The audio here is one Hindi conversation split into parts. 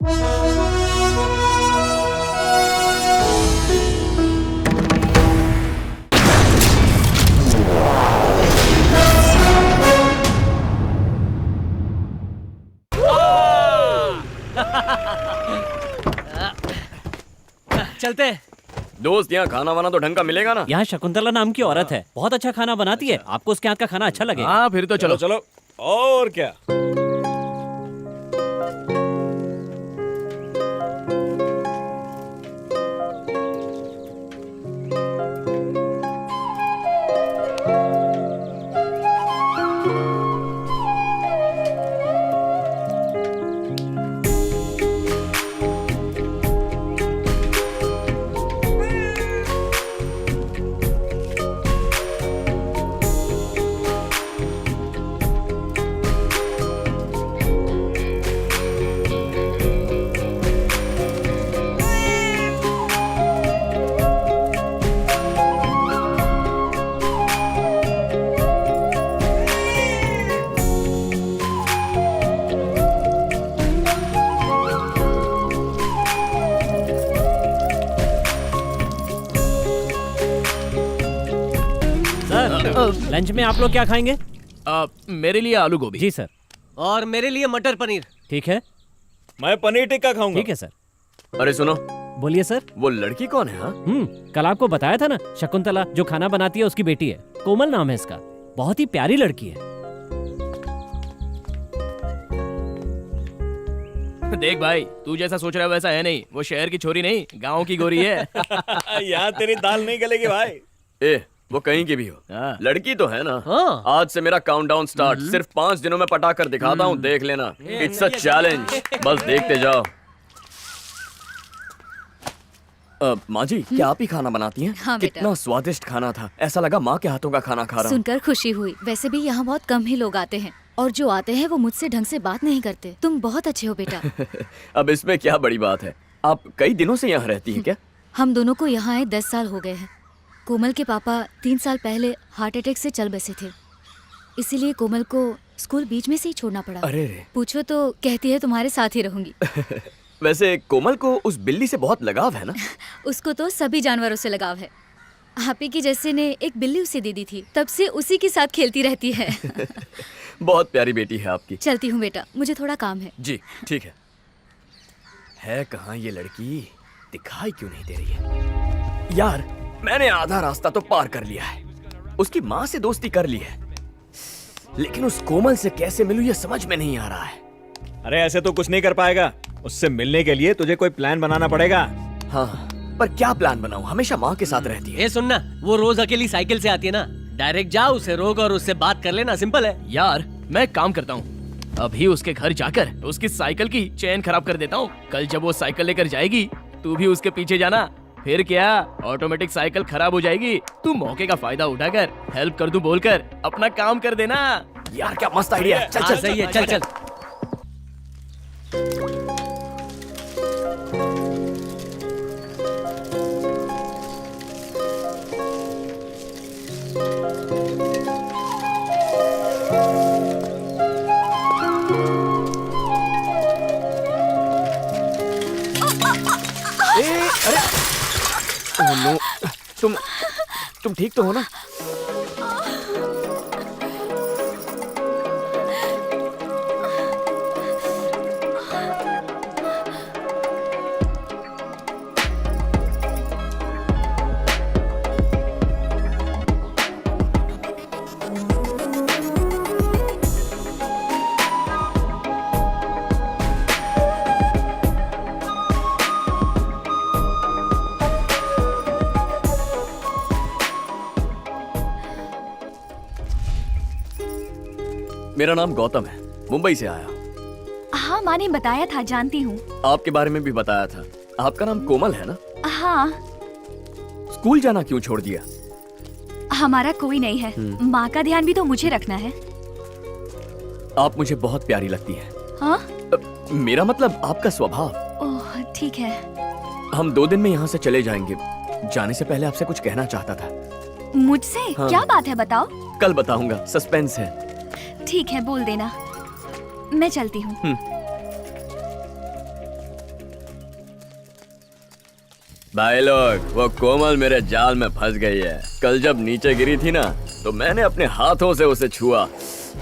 चलते। दोस्त, यहाँ खाना वाना तो ढंग का मिलेगा ना? यहाँ शकुंतला नाम की औरत है, बहुत अच्छा खाना बनाती है। आपको उसके हाथ का खाना अच्छा लगेगा। हाँ फिर तो चलो चलो और क्या। सर, लंच में आप लोग क्या खाएंगे? मेरे लिए आलू गोभी। जी सर। और मेरे लिए मटर पनीर। ठीक है। मैं पनीर टिक्का खाऊंगा। ठीक है सर। अरे सुनो, बोलिए सर। वो लड़की कौन है? हाँ, कल आपको बताया था ना, शकुंतला जो खाना बनाती है उसकी बेटी है। कोमल नाम है इसका, बहुत ही प्यारी लड़की है। देख भाई, तू जैसा सोच रहा है वैसा है नहीं। वो शहर की छोरी नहीं, गांव की गोरी है। यहाँ तेरी दाल नहीं गलेगी भाई। ए, वो कहीं की भी हो, हाँ। लड़की तो है ना? हाँ। आज से मेरा काउंटडाउन स्टार्ट। सिर्फ 5 दिनों में पटा कर दिखाता हूँ, देख लेना। इट्स अ चैलेंज, बस देखते जाओ। माँ जी, क्या आप ही खाना बनाती हैं? हाँ बेटा। कितना स्वादिष्ट खाना था, ऐसा लगा माँ के हाथों का खाना खा रहा हूँ। सुनकर खुशी हुई। वैसे भी यहाँ बहुत कम ही लोग आते हैं, और जो आते हैं वो मुझसे ढंग से बात नहीं करते। तुम बहुत अच्छे हो बेटा। अब इसमें क्या बड़ी बात है? आप कई दिनों से यहाँ रहती हैं क्या? हम दोनों को यहाँ आए 10 साल हो गए हैं। कोमल के पापा 3 साल पहले हार्ट अटैक से चल बसे थे, इसीलिए कोमल को स्कूल बीच में से ही छोड़ना पड़ा। अरे रे। पूछो तो कहती है तुम्हारे साथ ही रहूंगी। वैसे कोमल को उस बिल्ली से बहुत लगाव है ना? उसको तो सभी जानवरों से लगाव है। आप ही की जैसे ने एक बिल्ली उसे दे दी थी, तब से उसी के साथ खेलती रहती है। बहुत प्यारी बेटी है आपकी। चलती हूँ बेटा, मुझे थोड़ा काम है। जी ठीक है कहाँ ये लड़की? दिखाई क्यों नहीं दे रही है? यार, मैंने आधा रास्ता तो पार कर लिया है, उसकी माँ से दोस्ती कर ली है, लेकिन उस कोमल से कैसे मिलूं ये समझ में नहीं आ रहा है। अरे ऐसे तो कुछ नहीं कर पाएगा। उससे मिलने के लिए तुझे कोई प्लान बनाना पड़ेगा। हाँ, पर क्या प्लान बनाऊं? हमेशा माँ के साथ रहती है। ये सुनना, वो रोज अकेली साइकिल से आती है ना, डायरेक्ट जाओ, उसे रोक और उससे बात कर लेना। सिंपल है यार, मैं एक काम करता हूँ, अभी उसके घर जाकर उसकी साइकिल की चेन खराब कर देता हूँ। कल जब वो साइकिल लेकर जाएगी, तू भी उसके पीछे जाना। फिर क्या, ऑटोमेटिक साइकिल खराब हो जाएगी, तू मौके का फायदा उठाकर हेल्प कर दूं बोलकर अपना काम कर देना। यार क्या मस्त आइडिया है। चल हाँ, चल सही है, चल चल। अरे ओह नो, तुम ठीक तो हो ना? मेरा नाम गौतम है, मुंबई से आया। हाँ, माँ ने बताया था, जानती हूँ। आपके बारे में भी बताया था। आपका नाम कोमल है ना? हाँ। स्कूल जाना क्यों छोड़ दिया? हमारा कोई नहीं है, माँ का ध्यान भी तो मुझे रखना है। आप मुझे बहुत प्यारी लगती हैं। हाँ? मेरा मतलब आपका स्वभाव। ओह ठीक है। हम 2 दिन में यहाँ से चले जाएंगे। जाने से पहले आपसे कुछ कहना चाहता था। मुझसे? हाँ। क्या बात है, बताओ। कल बताऊंगा, सस्पेंस है। ठीक है, बोल देना। मैं चलती हूँ। भाई लोग, वो कोमल मेरे जाल में फंस गई है। कल जब नीचे गिरी थी ना, तो मैंने अपने हाथों से उसे छुआ,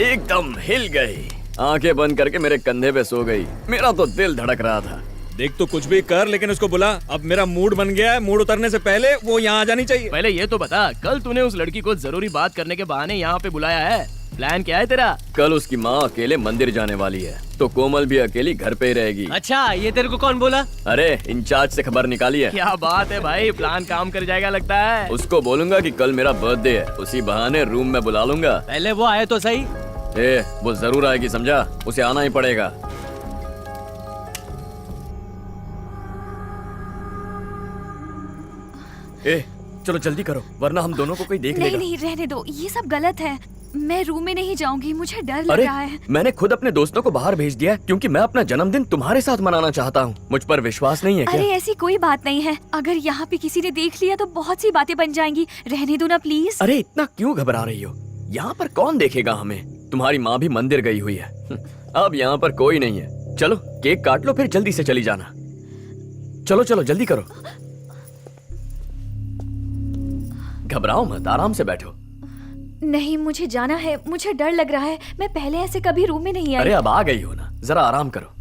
एकदम हिल गई, आंखें बंद करके मेरे कंधे पे सो गई। मेरा तो दिल धड़क रहा था। देख तू कुछ भी कर, लेकिन उसको बुला। अब मेरा मूड बन गया है, मूड उतरने से पहले वो यहाँ आ जानी चाहिए। पहले ये तो बता, कल तूने उस लड़की को जरूरी बात करने के बहाने यहाँ पे बुलाया है, प्लान क्या है तेरा? कल उसकी माँ अकेले मंदिर जाने वाली है, तो कोमल भी अकेली घर पे ही रहेगी। अच्छा, ये तेरे को कौन बोला? अरे इंचार्ज से खबर निकाली है। क्या बात है भाई, प्लान काम कर जाएगा लगता है। उसको बोलूंगा कि कल मेरा बर्थडे है, उसी बहाने रूम में बुला लूंगा। पहले वो आए तो सही। वो जरूर आएगी, समझा? उसे आना ही पड़ेगा। चलो जल्दी करो, वरना हम दोनों को कोई देख नहीं लेगा। नहीं, रहने दो, ये सब गलत है। मैं रूम में नहीं जाऊंगी, मुझे डर लग अरे रहा है। मैंने खुद अपने दोस्तों को बाहर भेज दिया है, क्योंकि मैं अपना जन्मदिन तुम्हारे साथ मनाना चाहता हूँ। मुझ पर विश्वास नहीं है क्या? अरे ऐसी कोई बात नहीं है, अगर यहाँ पे किसी ने देख लिया तो बहुत सी बातें बन जाएंगी। रहने दो ना प्लीज। अरे इतना क्यों घबरा रही हो? यहाँ पर कौन देखेगा हमें? तुम्हारी माँ भी मंदिर गई हुई है। अब यहाँ पर कोई नहीं है। चलो केक काट लो, फिर जल्दी से चली जाना। चलो चलो जल्दी करो। घबराओ मत, आराम से बैठो। नहीं, मुझे जाना है, मुझे डर लग रहा है। मैं पहले ऐसे कभी रूम में नहीं आई। अरे अब आ गई हो ना, जरा आराम करो।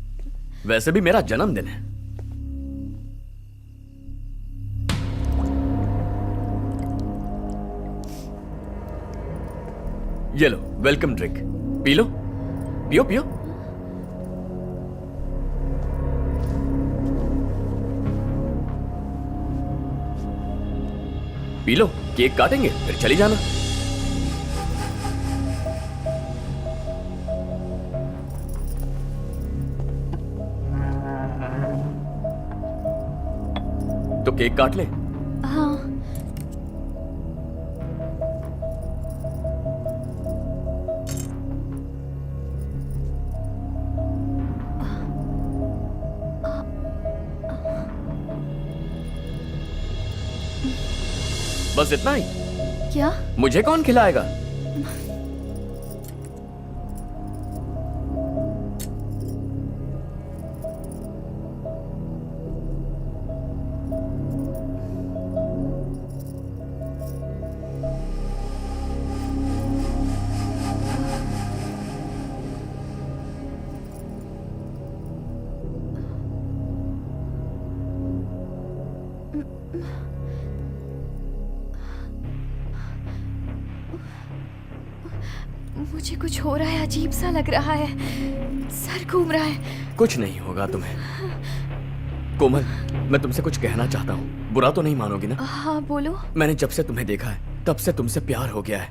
वैसे भी मेरा जन्मदिन है। ये लो वेलकम ड्रिंक, पी लो, पियो पियो। पी लो, केक काटेंगे फिर चली जाना। तो केक काट ले। हाँ। बस इतना ही? क्या? मुझे कौन खिलाएगा? मुझे कुछ हो रहा है, अजीब सा लग रहा है, सर घूम रहा है। कुछ नहीं होगा तुम्हें। कोमल, मैं तुमसे कुछ कहना चाहता हूँ, बुरा तो नहीं मानोगी ना? हाँ बोलो। मैंने जब से तुम्हें देखा है, तब से तुमसे प्यार हो गया है।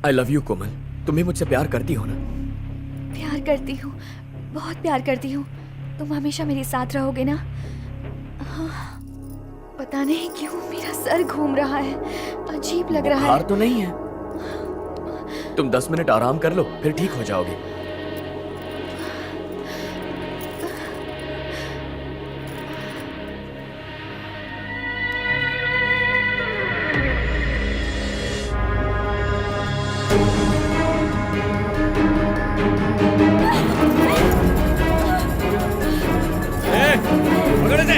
आई लव यू कोमल। तुम भी मुझसे प्यार करती हो ना? प्यार करती हूँ, बहुत प्यार करती हूँ। तुम हमेशा मेरे साथ रहोगे ना? हाँ, पता नहीं क्यों मेरा सर घूम रहा है, अजीब लग रहा बुखार है। तो नहीं है? तुम 10 मिनट आराम कर लो, फिर ठीक हो जाओगे। पकड़ दे।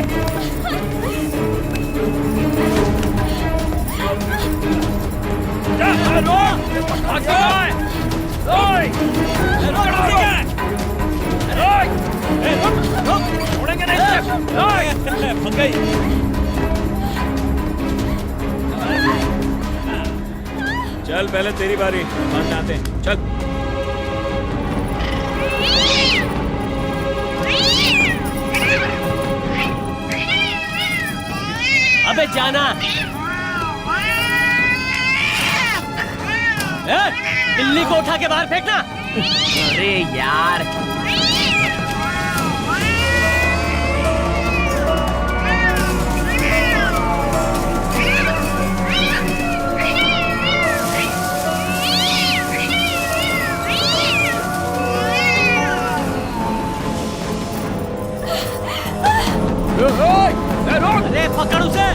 चल पहले तेरी बारी, बाद में आते हैं। चल। अबे जाना। बिल्ली को उठा के बाहर फेंकना। अरे यार, अरे पकड़ उसे।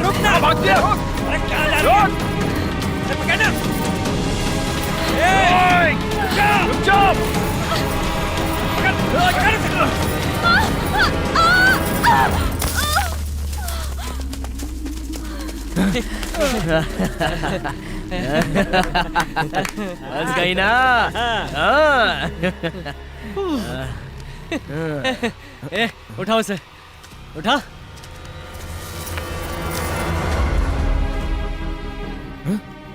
रुक ना, भाग दिया। अरे क्या जा रहा है? अरे पकड़ना। रुक जाओ। बस गई ना। हाँ। ए, उठा उसे, उठा।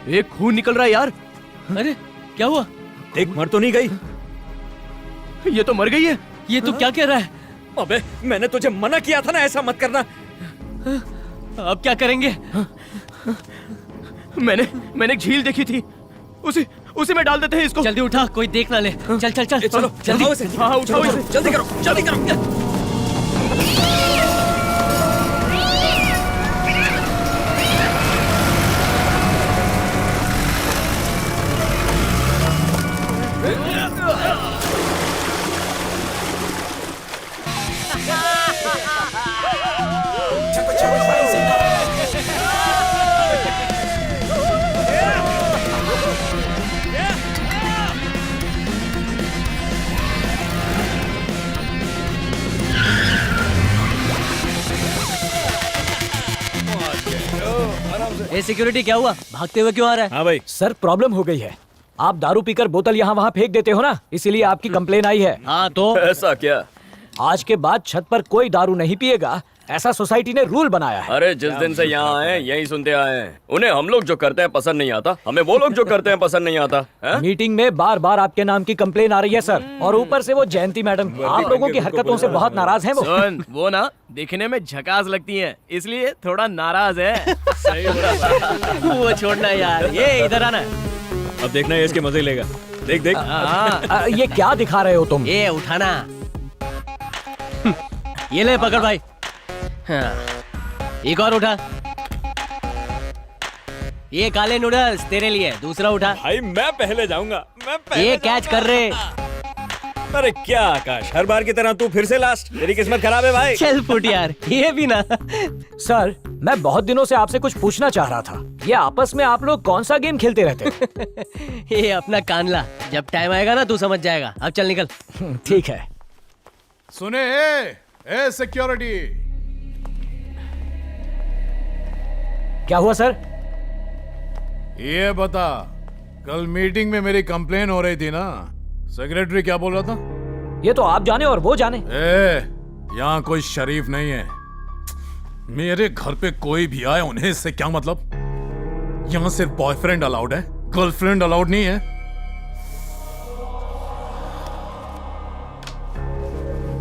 एक खून निकल रहा है यार। अरे क्या हुआ? देख, मर तो नहीं गई। ये तो मर गई है। ये तू क्या कह रहा है? अबे, मैंने तुझे मना किया था ना ऐसा मत करना। अब क्या करेंगे? मैंने एक झील देखी थी, उसी में डाल देते हैं इसको। जल्दी उठा, कोई देख ना ले। चल चल चल, चलो जल्दी। उठाओ इसे। हाँ, उठाओ इसे। जल्दी करो, जल्दी करो। ए सिक्योरिटी, क्या हुआ? भागते हुए क्यों आ रहा है? हाँ भाई, सर प्रॉब्लम हो गई है। आप दारू पीकर बोतल यहाँ वहाँ फेंक देते हो ना, इसीलिए आपकी कंप्लेन आई है। हाँ तो ऐसा क्या? आज के बाद छत पर कोई दारू नहीं पिएगा, ऐसा सोसाइटी ने रूल बनाया है। अरे जिस दिन से यहाँ आए यही सुनते आए हैं। उन्हें हम लोग जो करते हैं पसंद नहीं आता, हमें वो लोग जो करते हैं पसंद नहीं आता है? मीटिंग में बार बार आपके नाम की कंप्लेन आ रही है सर, और ऊपर से वो जयंती मैडम आप लोगों की हरकतों से बहुत नाराज हैं वो। सुन, वो ना दिखने में झकास लगती हैं, इसलिए थोड़ा नाराज है। वो छोड़ना यार, ये इधर आना। अब देखना ये इसके मजे लेगा। देख देख। ये क्या दिखा रहे हो तुम? ये उठाना। ये ले पकड़ भाई। हाँ। एक और उठा। ये काले नूडल्स तेरे लिए, दूसरा उठा। भाई मैं पहले जाऊंगा, मैं पहले ये कैच कर रहे। अरे क्या आकाश, हर बार की तरह तू फिर से लास्ट। तेरी किस्मत खराब है भाई। चल फुट यार, ये भी ना। सर मैं बहुत दिनों से आपसे कुछ पूछना चाह रहा था। ये आपस में आप लोग कौन सा गेम खेलते रहते? ये अपना कानला, जब टाइम आएगा ना तू समझ जाएगा। अब चल निकल। ठीक है। सुने ए सिक्योरिटी, क्या हुआ सर? ये बता, कल मीटिंग में मेरी कंप्लेन हो रही थी ना, सेक्रेटरी क्या बोल रहा था? ये तो आप जाने और वो जाने। यहाँ कोई शरीफ नहीं है। मेरे घर पे कोई भी आए उन्हें इससे क्या मतलब? यहाँ सिर्फ बॉयफ्रेंड अलाउड है, गर्लफ्रेंड अलाउड नहीं है।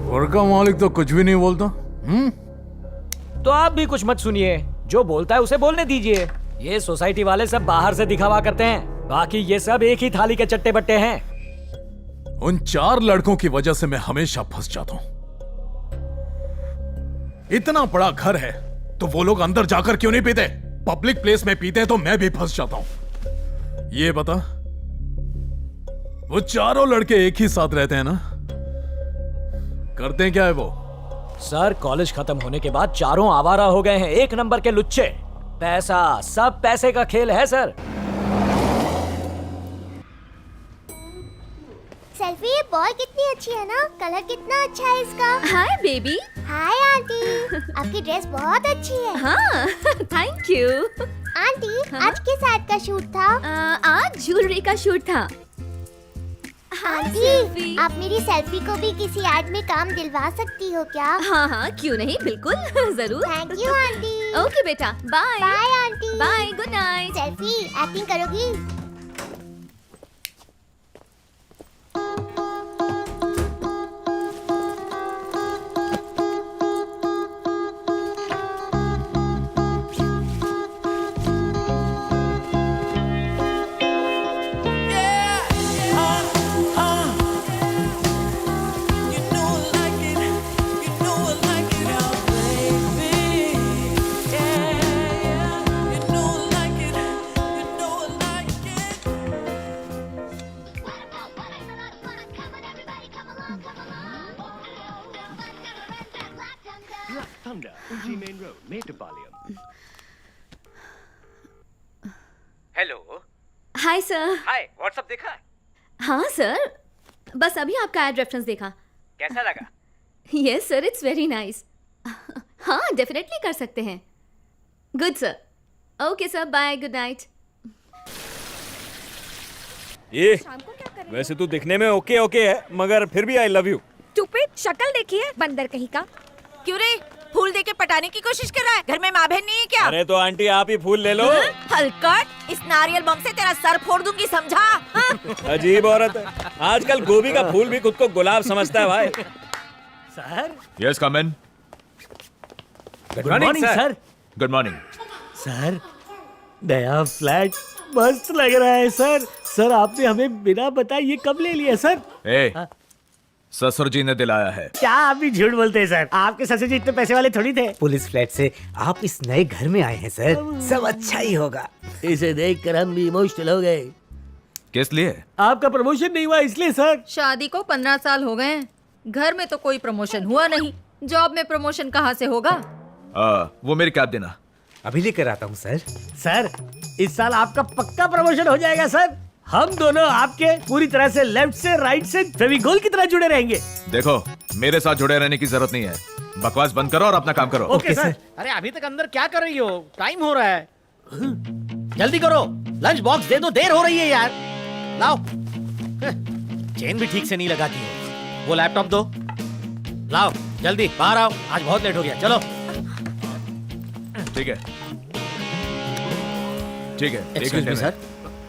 घर का मालिक तो कुछ भी नहीं बोलता। तो आप भी कुछ मत सुनिए, जो बोलता है उसे बोलने दीजिए। ये सोसाइटी वाले सब बाहर से दिखावा करते हैं, बाकी ये सब एक ही थाली के चट्टे बट्टे हैं। उन 4 लड़कों की वजह से मैं हमेशा फंस जाता हूं। इतना बड़ा घर है तो वो लोग अंदर जाकर क्यों नहीं पीते? पब्लिक प्लेस में पीते हैं तो मैं भी फंस जाता हूं। ये बता, वो चारों लड़के एक ही साथ रहते हैं ना? करते हैं क्या है वो? सर कॉलेज खत्म होने के बाद चारों आवारा हो गए हैं, एक नंबर के लुच्चे। पैसा, सब पैसे का खेल है सर। सेल्फी, ये बॉल कितनी अच्छी है ना, कलर कितना अच्छा है इसका। Hi baby. हाय आंटी, आपकी ड्रेस बहुत अच्छी है। हाँ थैंक यू। आंटी, हाँ? आज किस एड का शूट था? आज ज्वेलरी का शूट था। आंटी, आप मेरी सेल्फी को भी किसी एड में काम दिलवा सकती हो क्या? हाँ हाँ क्यों नहीं, बिल्कुल जरूर। Thank you aunty. ओके बेटा, bye. Bye aunty. Bye, good night. Selfie acting करोगी? Hello. Hi sir. Hi, WhatsApp देखा? हाँ सर, बस अभी आपका एड रेफरेंस देखा। कैसा लगा? Yes sir, it's very nice. हाँ डेफिनेटली कर सकते हैं। Good sir. Okay sir, bye, good night. ये वैसे तू दिखने में ओके ओके है, मगर फिर भी आई लव यू। स्टूपिड, शक्ल देखिए बंदर कहीं का। क्यों रे, फूल देके पटाने की कोशिश कर रहा है? घर में माँ बहन नहीं है क्या? अरे तो आंटी आप ही फूल ले लो। हलकट, इस नारियल बम से तेरा सर फोड़ दूंगी, समझा? अजीब औरत है, आजकल गोभी का फूल भी खुद को गुलाब समझता है भाई। Sir. Yes come in. Good morning sir. Good morning. Sir, नया फ्लैट मस्त लग रहा है सर। सर आपने हमें बिना बताए ये कब ले लिया सर? ए, ससुर जी ने दिलाया है। क्या आप भी झूठ बोलते हैं सर? आपके ससुर जी इतने पैसे वाले थोड़ी थे। पुलिस फ्लैट से आप इस नए घर में आए हैं सर, सब अच्छा ही होगा। इसे देखकर हम भी इमोशनल हो गए। किस लिए? आपका प्रमोशन नहीं हुआ इसलिए सर। शादी को 15 साल हो गए हैं, घर में तो कोई प्रमोशन हुआ नहीं, जॉब में प्रमोशन कहाँ से होगा? वो मेरी कैब देना। अभी लेकर आता हूँ सर। सर, इस साल आपका पक्का प्रमोशन हो जाएगा सर। हम दोनों आपके पूरी तरह से लेफ्ट से राइट से फेविकोल की तरह जुड़े रहेंगे। देखो, मेरे साथ जुड़े रहने की जरूरत नहीं है। बकवास बंद करो और अपना काम करो। Okay sir. अरे अभी तक अंदर क्या कर रही हो? टाइम हो रहा है। जल्दी करो, लंच बॉक्स दे दो, देर हो रही है यार। लाओ। चेन भी ठीक से नहीं लगाती हो। वो लैपटॉप दो। लाओ जल्दी, बाहर आओ, आज बहुत लेट हो गया। चलो। ठीक है, ठीक है। एक एक्सक्यूज घंटे मी में। सर,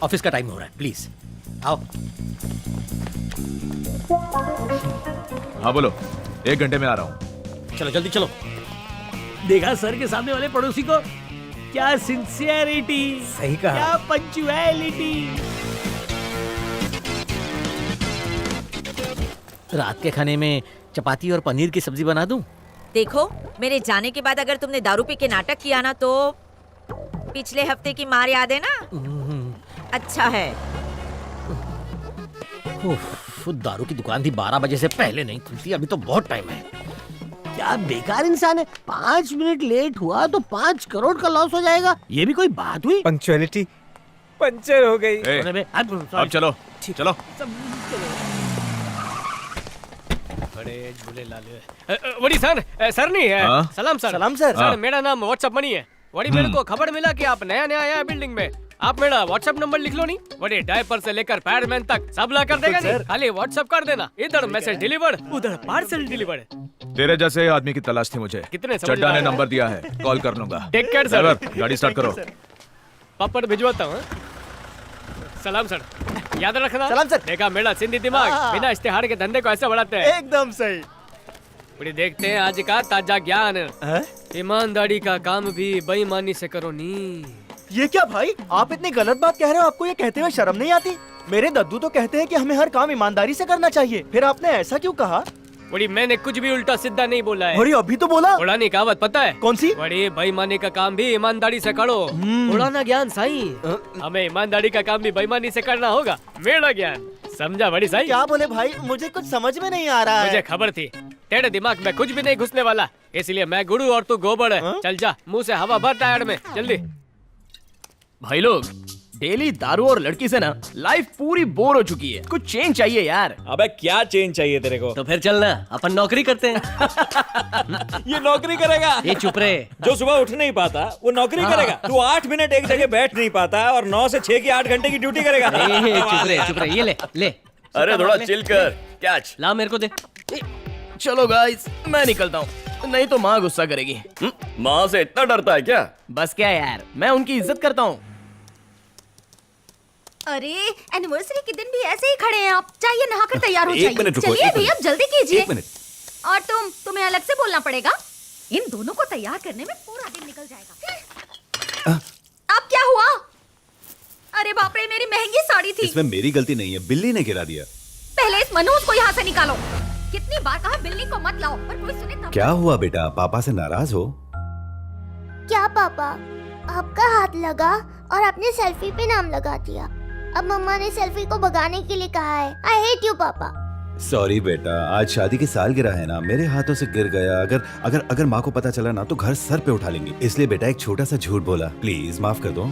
ऑफिस का टाइम हो रहा है, प्लीज आओ। हाँ बोलो, 1 घंटे में आ रहा हूँ। चलो जल्दी चलो। देखा सर के सामने वाले पड़ोसी को? क्या सिंसियरिटी, सही कहा। क्या पंक्चुअलिटी। रात के खाने में चपाती और पनीर की सब्जी बना दूं? देखो, मेरे जाने के बाद अगर तुमने दारू पी के नाटक किया ना, तो पिछले हफ्ते की मार याद है ना? अच्छा है। उफ, दारू की दुकान थी 12 बजे से पहले नहीं खुलती, अभी तो बहुत टाइम है। क्या बेकार इंसान है, 5 मिनट लेट हुआ तो 5 करोड़ का लॉस हो जाएगा। ये भी कोई बात हुई? पंक्चुअलिटी पंचर हो गई। ए, अब चलो चलो। बड़े झूले लाले। वड़ी सर, सर नहीं है। हाँ? सलाम सर। सलाम सर। हाँ। सर मेरा नाम व्हाट्सएप मनी है। वड़ी मेरे को खबर मिला कि आप नया नया आया बिल्डिंग में। आप मेरा व्हाट्सएप नंबर लिख लो नहीं। वड़ी डायपर से लेकर पैडमैन तक सब ला कर देगा नहीं, खाली व्हाट्सएप कर देना। इधर मैसेज डिलीवर्ड, उधर पार्सल डिलीवर्ड। तेरे जैसे आदमी की तलाश थी मुझे। कितने चड्डा ने नंबर दिया है, कॉल कर लूंगा। Take care sir. ड्राइवर, गाड़ी स्टार्ट करो। पापड़ भिजवाता हूँ। सलाम सर, याद रखना। सलाम सर। देखा मेरा सिंधी दिमाग बिना इश्तेहार के धंधे को ऐसे बढ़ाते हैं। एकदम सही। बड़ी देखते हैं आज का ताजा ज्ञान। ईमानदारी का काम भी बेईमानी से करो नी। ये क्या भाई, आप इतनी गलत बात कह रहे हो? आपको ये कहते हुए शर्म नहीं आती? मेरे दद्दू तो कहते हैं कि हमें हर काम ईमानदारी से करना चाहिए। फिर आपने ऐसा क्यों कहा? बड़ी मैंने कुछ भी उल्टा सीधा नहीं बोला है। अरे अभी तो बोला। उड़ानी कहावत पता है? कौन सी? बड़ी बेईमानी का काम भी ईमानदारी से करो। उड़ाना ज्ञान साई। हमें ईमानदारी का काम भी बेईमानी से करना होगा, मेरा ज्ञान। समझा बड़ी साई? क्या बोले भाई, मुझे कुछ समझ में नहीं आ रहा है। मुझे खबर थी तेरे दिमाग में कुछ भी नहीं घुसने वाला, इसलिए मैं गुरु और तू गोबर है। चल जा, मुंह से हवा भर टायर में, जल्दी। भाई लोग, डेली दारू और लड़की से ना लाइफ पूरी बोर हो चुकी है। कुछ चेंज चाहिए यार। अबे क्या चेंज चाहिए तेरे को? तो फिर चलना, अपन नौकरी करते हैं। ये नौकरी करेगा? ये चुप रहे। जो सुबह उठ नहीं पाता वो नौकरी करेगा? तू 8 मिनट एक जगह बैठ नहीं पाता और 9 से 6 की 8 घंटे की ड्यूटी करेगा? चुप रहे, ये ले ले। अरे थोड़ा चिल कर, कैच। ला मेरे को दे। चलो गाइस, मैं निकलता हूँ, नहीं तो माँ गुस्सा करेगी। माँ से इतना डरता है क्या? बस क्या यार, मैं उनकी इज्जत करता हूँ। अरे एनिवर्सरी के दिन भी ऐसे ही खड़े हैं आप? चाहिए नहाकर तैयार हो एक जाइए। मिनट रुको, चलिए एक भैया, जल्दी कीजिए। 1 मिनट। और तुम्हें अलग से बोलना पड़ेगा। इन दोनों को तैयार करने में पूरा दिन निकल जाएगा। अब क्या हुआ? अरे बाप रे, मेरी महंगी साड़ी थी। इसमें मेरी गलती नहीं है, बिल्ली ने गिरा दिया। पहले इस मनोज को यहाँ से निकालो। कितनी बार कहा बिल्ली को मत लाओ, पर कोई सुने तब। क्या हुआ बेटा, पापा से नाराज हो? क्या पापा, आपका हाथ लगा और आपने सेल्फी पे नाम लगा दिया। अब मम्मा ने सेल्फी को भगाने के लिए कहा है। आई हेट यू पापा। सॉरी बेटा, आज शादी की सालगिरह है ना, मेरे हाथों से गिर गया। अगर माँ को पता चला ना तो घर सर पे उठा लेंगे, इसलिए बेटा एक छोटा सा झूठ बोला, प्लीज माफ कर दो।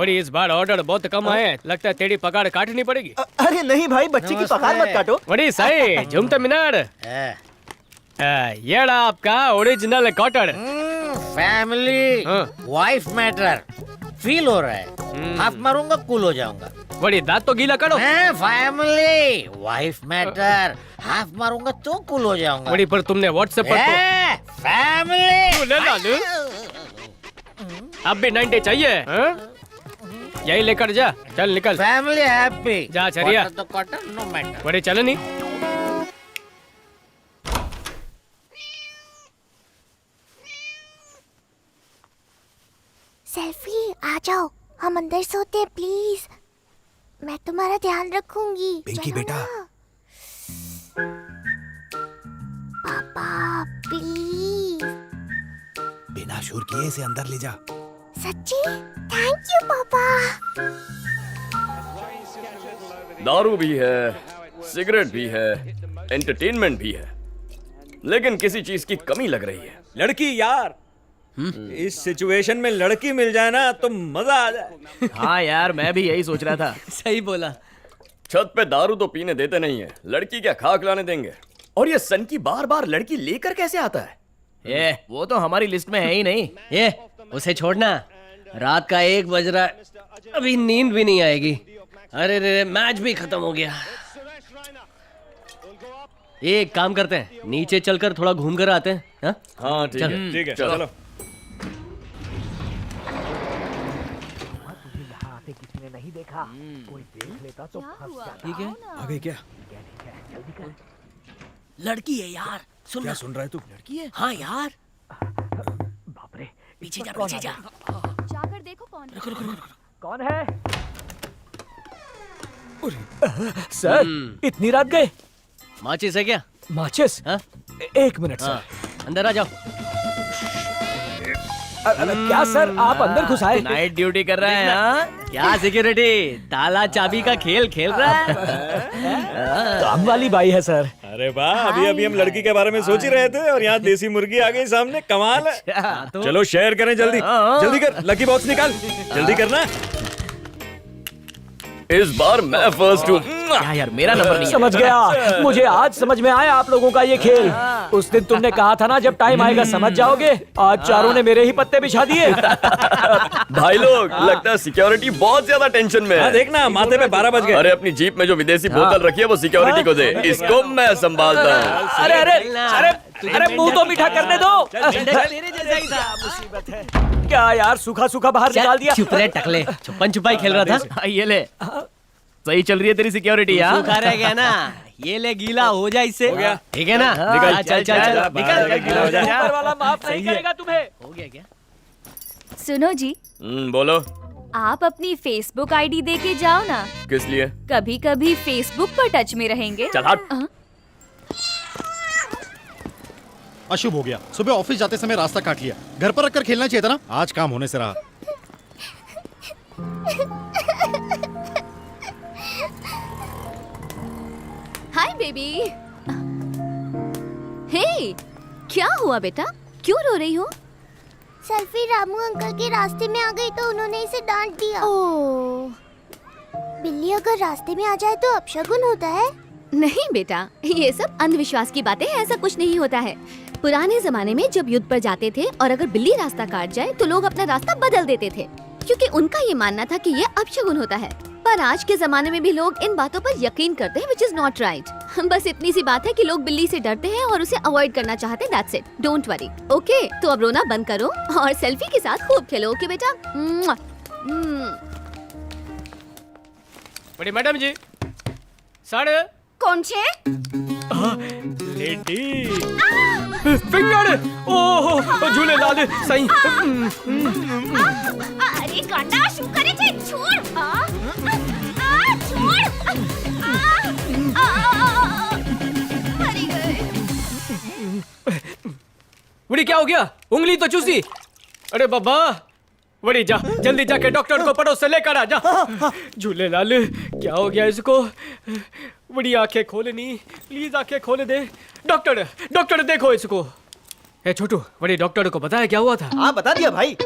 बड़ी इस बार ऑर्डर बहुत कम आए हैं, लगता है तेरी पगार काटनी पड़ेगी। अरे नहीं भाई, बच्चे की पगार मत काटो। बड़ी सही झुमता मीनार। ये रहा आपका original cotton. Family wife matter feel हो रहा है। हाथ मारूंगा कूल हो जाऊंगा। बड़ी दांत तो गीला करो। फैमिली वाइफ मैटर हाथ मारूंगा तो कूल हो जाऊंगा। बड़ी पर तुमने व्हाट्सएप पर फैमिली ले ला ले। अब भी 90 चाहिए हाँ? यही लेकर जा, चल निकल। फैमिली हैप्पी जा चलिए। तो कॉटन नो मैटर। बड़ी चले नहीं। सेल्फी आ जाओ, हम अंदर सोते हैं प्लीज। मैं तुम्हारा ध्यान रखूंगी। पिंकी चलो बेटा। ना। पापा प्लीज। बिना शोर किए इसे अंदर ले जा। सच्ची? थैंक यू पापा। दारू भी है, सिगरेट भी है, एंटरटेनमेंट भी है, लेकिन किसी चीज की कमी लग रही है। लड़की यार, इस सिचुएशन में लड़की मिल जाए ना तो मजा आ जाए। हाँ यार, मैं भी यही सोच रहा था। सही बोला। छत पे दारू तो पीने देते नहीं है, लड़की क्या खाक लाने देंगे। और ये सन की बार बार लड़की लेकर कैसे आता है? ये वो तो हमारी लिस्ट में है ही नहीं। ये उसे छोड़ना, रात का 1 बज रहा है, अभी नींद भी नहीं आएगी। अरे रे मैच भी खत्म हो गया। एक काम करते हैं, नीचे चलकर थोड़ा घूम कर आते हैं। हाँ? हाँ ठीक है, ठीक है, चलो। चलो। किसने नहीं देखा, कोई देख लेता तो फंस जाता। ठीक है। आ गई क्या? लड़की है यार, सुन क्या सुन रहा है तू? लड़की है। हाँ यार, बाप रे, पीछे जा पीछे जा। जाकर देखो कौन है। सर इतनी रात गए? माचिस है क्या? माचिस? हाँ? 1 मिनट हाँ, सर। अंदर आ जाओ। क्या सर, आप अंदर घुस आए? नाइट ड्यूटी कर रहा है। हाँ? क्या सिक्योरिटी, ताला चाबी का खेल खेल रहा है। काम वाली बाई है सर। अरे वाह, अभी अभी हम लड़की के बारे में सोच ही रहे थे और यहाँ देसी मुर्गी आ गई सामने। कमाल है। चलो शेयर करें, जल्दी जल्दी कर, लकी बॉक्स निकाल, जल्दी करना। इस बार मैं फर्स्ट हूँ। क्या यार, मेरा नंबर नहीं है। समझ गया, मुझे आज समझ में आया आप लोगों का ये खेल। उस दिन तुमने कहा था ना, जब टाइम आएगा समझ जाओगे। आज चारों ने मेरे ही पत्ते बिछा दिए। भाई लोग, लगता है सिक्योरिटी बहुत ज्यादा टेंशन में है। देखना, माथे पे 12 बज गए। अरे अपनी जीप में जो विदेशी बोतल रखी है वो सिक्योरिटी को दे, इसको मैं संभालता हूँ। अरे अरे अरे अरे, मुंह तो मीठा करने दो। मुसीबत है। क्या यार, सूखा सूखा बाहर निकाल दिया। चुप रहे टकले, छुपन छुपाई खेल रहा था। ये ले, सही चल रही है तेरी सिक्योरिटी यार। सूखा रह गया ना, ये ले गीला हो जाए इससे। हो गया। ठीक है ना? निकल, चल चल चल, निकल। गीला हो जाए। ऊपर वाला माफ नहीं करेगा तुम्हें। हो गया क्या? सुनो जी, बोलो। आप अपनी फेसबुक आईडी दे के जाओ ना, किस लिए? कभी कभी फेसबुक पर टच में रहेंगे। चल हट। अशुभ हो गया, सुबह ऑफिस जाते समय रास्ता काट लिया। घर पर रखकर खेलना चाहिए था ना, आज काम होने से रहा। Hi baby. हे, क्या हुआ बेटा, क्यों रो रही हो? सेल्फी रामू अंकल के रास्ते में आ गई तो उन्होंने इसे डांट दिया। ओह, बिल्ली अगर रास्ते में आ जाए तो अपशगुन होता है। नहीं बेटा, ये सब अंधविश्वास की बातें हैं, ऐसा कुछ नहीं होता है। पुराने जमाने में जब युद्ध पर जाते थे और अगर बिल्ली रास्ता काट जाए तो लोग अपना रास्ता बदल देते थे, क्योंकि उनका ये मानना था कि ये अपशगुन होता है। पर आज के जमाने में भी लोग इन बातों पर यकीन करते हैं, which is not right। बस इतनी सी बात है कि लोग बिल्ली से डरते हैं और उसे अवॉइड करना चाहते हैं, that's it, don't worry। Okay, तो अब रोना बंद करो और सेल्फी के साथ खूब खेलो, ओके बेटा। बड़ी मैडम जी, साढ़े कौन छे? Lady finger. ओह झूले लाल सही। अरे गांडा शू करे छे, छोड़। छोड़। मरी गए। बड़ी क्या हो गया, उंगली तो चूसी। अरे बाबा, बड़ी जा जल्दी जाके डॉक्टर को पड़ोस से लेकर आ जा। झूले लाल, क्या हो गया इसको? बड़ी आंखें खोलनी, प्लीज आंखें खोल दे। डॉक्टर डॉक्टर देखो इसको। ए छोटू, बड़ी डॉक्टर को पता है क्या हुआ था? हाँ बता दिया भाई।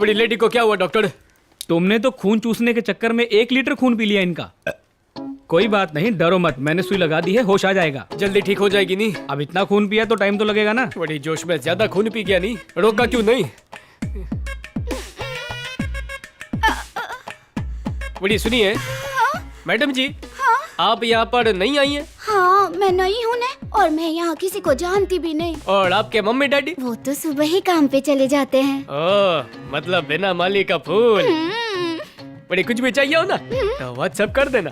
बड़ी लेडी को क्या हुआ डॉक्टर? तुमने तो खून चूसने के चक्कर में 1 लीटर खून पी लिया इनका। कोई बात नहीं, डरो मत, मैंने सुई लगा दी है, होश आ जाएगा। जल्दी ठीक हो जाएगी नहीं? अब इतना खून पिया तो टाइम तो लगेगा ना। बड़ी जोश में ज्यादा खून पी गया नहीं, रोका क्यों नहीं? बड़ी सुनिए मैडम जी, आप यहाँ पर नहीं आई हैं? हाँ मैं नहीं हूँ ना, और मैं यहाँ किसी को जानती भी नहीं। और आपके मम्मी डैडी? वो तो सुबह ही काम पे चले जाते हैं। ओह, मतलब बिना माली का फूल। बड़ी कुछ भी चाहिए हो ना तो व्हाट्सएप कर देना।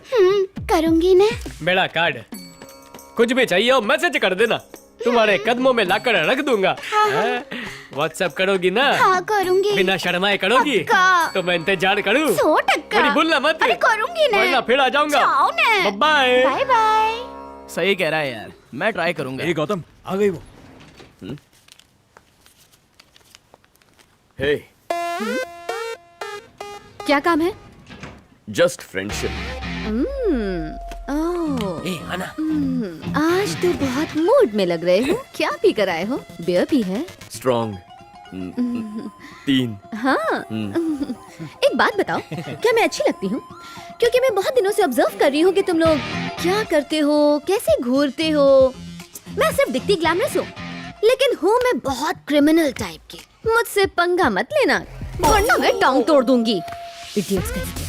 करूँगी ना। मेरा कार्ड, कुछ भी चाहिए हो मैसेज कर देना, तुम्हारे कदमों में लाकर रख दूंगा। व्हाट्सएप करोगी ना? हाँ करूँगी। बिना शर्माए करोगी? पक्का। तो मैं इंतजार करूँ? 100%। बड़ी भूलना मत। अरे करूँगी ना। वरना फिर आ जाऊंगा। जाओ ना। Bye bye bye. सही कह रहा है यार, मैं ट्राई करूंगा। ए गौतम, आ गई वो। हे, क्या काम है? Just friendship. आज तो बहुत मूड में लग रहे हो। क्या पी कर आए हो? बियर भी है? स्ट्रॉन्ग 3। हाँ। एक बात बताओ, क्या मैं अच्छी लगती हूँ? क्योंकि मैं बहुत दिनों से ऑब्जर्व कर रही हूँ कि तुम लोग क्या करते हो, कैसे घूरते हो। मैं सिर्फ दिखती ग्लैमरस हूँ, लेकिन हूँ मैं बहुत क्रिमिनल टाइप की। मुझसे पंगा मत लेना, वरना मैं टांग तोड़ दूंगी। इडियट्स कहीं के।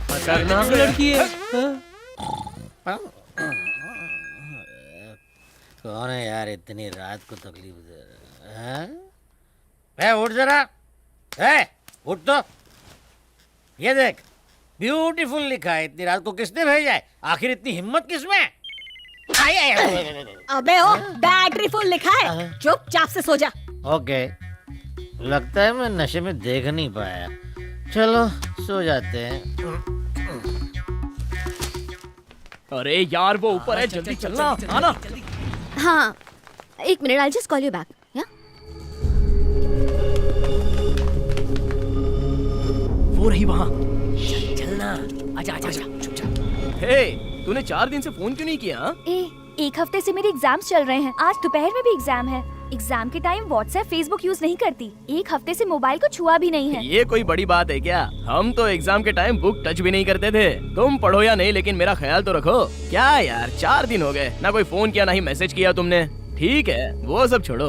खतरनाक लड़की है। कौन है यार इतनी रात को तकलीफ दे रहा है? उठ जरा, उठ तो। ये देख, ब्यूटीफुल लिखा है। इतनी रात को किसने भेजा है? आखिर इतनी हिम्मत किसमें? अबे ओ, बैटरी फुल लिखा है, चुपचाप से सो जा। ओके, लगता है मैं नशे में देख नहीं पाया। चलो सो जाते हैं। अरे यार वो ऊपर है, जल्दी चलना, आना। हाँ, 1 minute, I'll just call you back. Yeah? वो रही वहाँ। चलना, आजा आजा आजा, चुपचाप। हे, तूने 4 दिन से फोन क्यों नहीं किया? हाँ? एक हफ्ते से मेरे एग्जाम्स चल रहे हैं। आज दोपहर में भी एग्जाम है। एग्जाम के टाइम व्हाट्सएप फेसबुक यूज नहीं करती। 1 हफ्ते से मोबाइल को छुआ भी नहीं है। ये कोई बड़ी बात है क्या? हम तो एग्जाम के टाइम बुक टच भी नहीं करते थे। तुम पढ़ो या नहीं, लेकिन मेरा ख्याल तो रखो। क्या यार, 4 दिन हो गए, ना कोई फोन किया ना ही मैसेज किया तुमने। ठीक है, वो सब छोड़ो,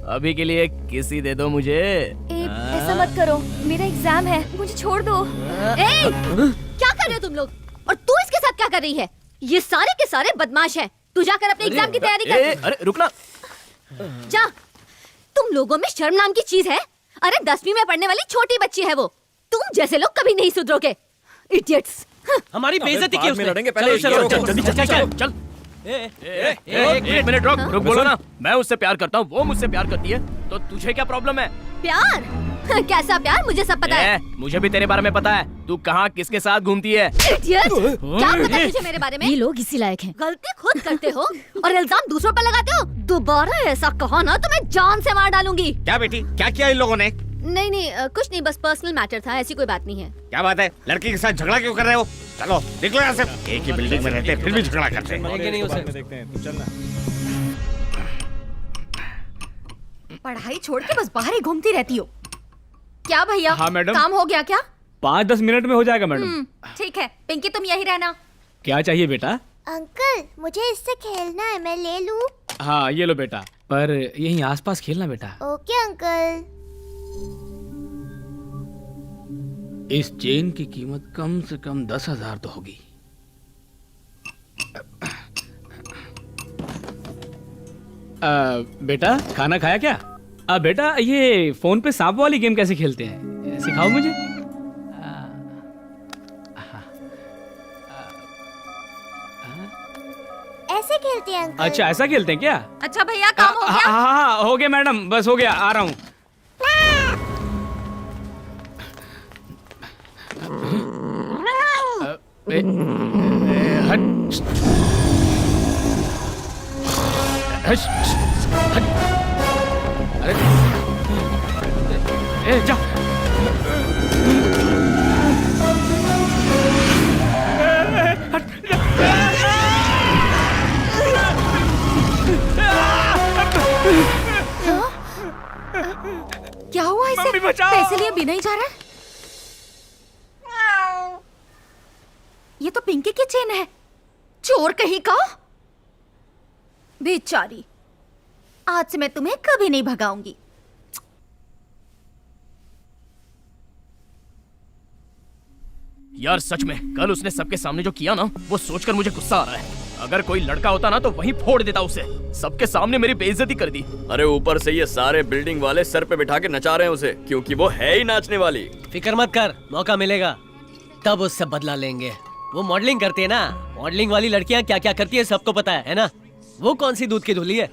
अभी के लिए किसी दे दो मुझे। ऐसा मत करो, मेरा एग्जाम है, मुझे छोड़ दो। क्या कर रहे हो तुम लोग? और तू इसके साथ क्या कर रही है? ये सारे के सारे बदमाश हैं। तू जाकर अपने एग्जाम की तैयारी कर। अरे रुकना। जा। तुम लोगों में शर्म नाम की चीज है? अरे 10वीं में पढ़ने वाली छोटी बच्ची है वो। तुम जैसे लोग कभी नहीं सुधरोगे। इडियट्स। हमारी बेइज्जती की उसने। लड़ेंगे पहले। चल। एक मिनट रुक, बोलो ना। मैं उससे प्यार करता हूँ, वो मुझसे प्यार करती है, तो तुझे क्या प्रॉब्लम है? प्यार? कैसा प्यार? मुझे सब पता है। मुझे भी तेरे बारे में पता है। तू कहाँ किसके साथ घूमती है? इडियट! क्या पता तुझे मेरे बारे में? ये लोग इसी लायक हैं। गलती खुद करते हो और इल्जाम दूसरों पर लगाते हो। दोबारा ऐसा कहा ना तो मैं जान से मार डालूंगी। क्या बेटी, क्या किया इन लोगों ने? नहीं, कुछ नहीं, बस पर्सनल मैटर था, ऐसी कोई बात नहीं है। क्या बात है? लड़की के साथ झगड़ा क्यों कर रहे हो? चलो निकलो यहाँ से। एक ही बिल्डिंग में रहते हैं, फिर भी झगड़ा करते हैं। पढ़ाई छोड़ के बस बाहर ही घूमती रहती हो। क्या भैया? हाँ मैडम। काम हो गया क्या? 5-10 मिनट में हो जाएगा मैडम। ठीक है, पिंकी तुम यही रहना। क्या चाहिए बेटा? अंकल मुझे इससे खेलना है, मैं ले लूं? हाँ ये लो बेटा, पर यहीं आसपास खेलना बेटा। Okay uncle. इस चेन की कीमत कम से कम 10,000 तो होगी। बेटा खाना खाया क्या? बेटा ये फोन पे सांप वाली गेम कैसे खेलते हैं, सिखाओ मुझे। ऐसे खेलते हैं अंकल। अच्छा ऐसा खेलते हैं क्या? अच्छा भैया काम हो गया? हाँ हो गया मैडम, बस हो गया, आ रहा हूँ। जा। क्या बचाओ। पैसे लिए बिना ही जा रहा है। ये तो पिंकी की चेन है। चोर कहीं का। बेचारी, आज से मैं तुम्हें कभी नहीं भगाऊंगी। यार सच में कल उसने सबके सामने जो किया ना, वो सोचकर मुझे गुस्सा आ रहा है। अगर कोई लड़का होता ना तो वहीं फोड़ देता उसे। सबके सामने मेरी बेइज्जती कर दी। अरे ऊपर से ये सारे बिल्डिंग वाले सर पे बिठा के नचा रहे हैं उसे, क्योंकि वो है ही नाचने वाली। फिक्र मत कर, मौका मिलेगा तब उससे बदला लेंगे। वो मॉडलिंग करती है ना, मॉडलिंग वाली लड़कियां क्या क्या करती है सबको पता है ना। वो कौन सी दूध की धुली है।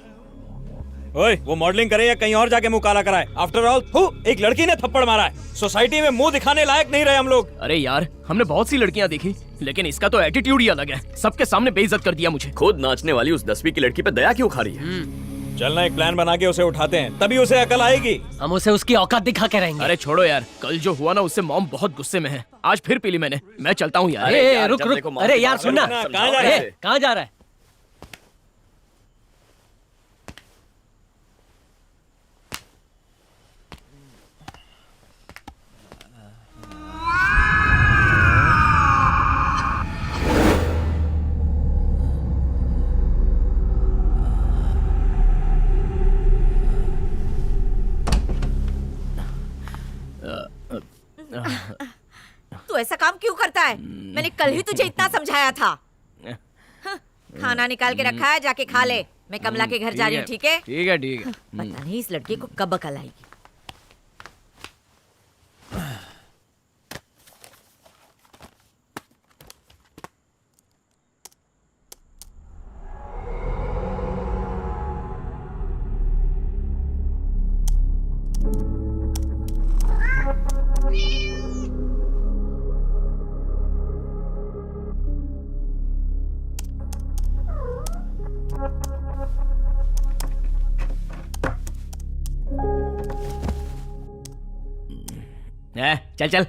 ओए, वो मॉडलिंग करे या कहीं और जाके मुंह काला कराए, आफ्टर ऑल एक लड़की ने थप्पड़ मारा है। सोसाइटी में मुंह दिखाने लायक नहीं रहे हम लोग। अरे यार, हमने बहुत सी लड़कियां देखी, लेकिन इसका तो एटीट्यूड ही अलग है। सबके सामने बेइज्जत कर दिया मुझे। खुद नाचने वाली उस 10वीं की लड़की पे दया क्यों खा रही है? चलना एक प्लान बना के उसे उठाते हैं, तभी उसे अकल आएगी। हम उसे उसकी औकात दिखा के रहेंगे। अरे छोड़ो यार, कल जो हुआ ना उससे मॉम बहुत गुस्से में है। आज फिर पी ली मैंने। मैं चलता हूँ यार। अरे रुक रुक, अरे यार सुनना, कहाँ जा रहा है? तू ऐसा काम क्यों करता है? मैंने कल ही तुझे इतना समझाया था। खाना निकाल के रखा है, जाके खा ले। मैं कमला के घर जा रही हूँ, ठीक है? ठीक है ठीक है। पता नहीं इस लड़के को कब अकल आएगी। चल चल।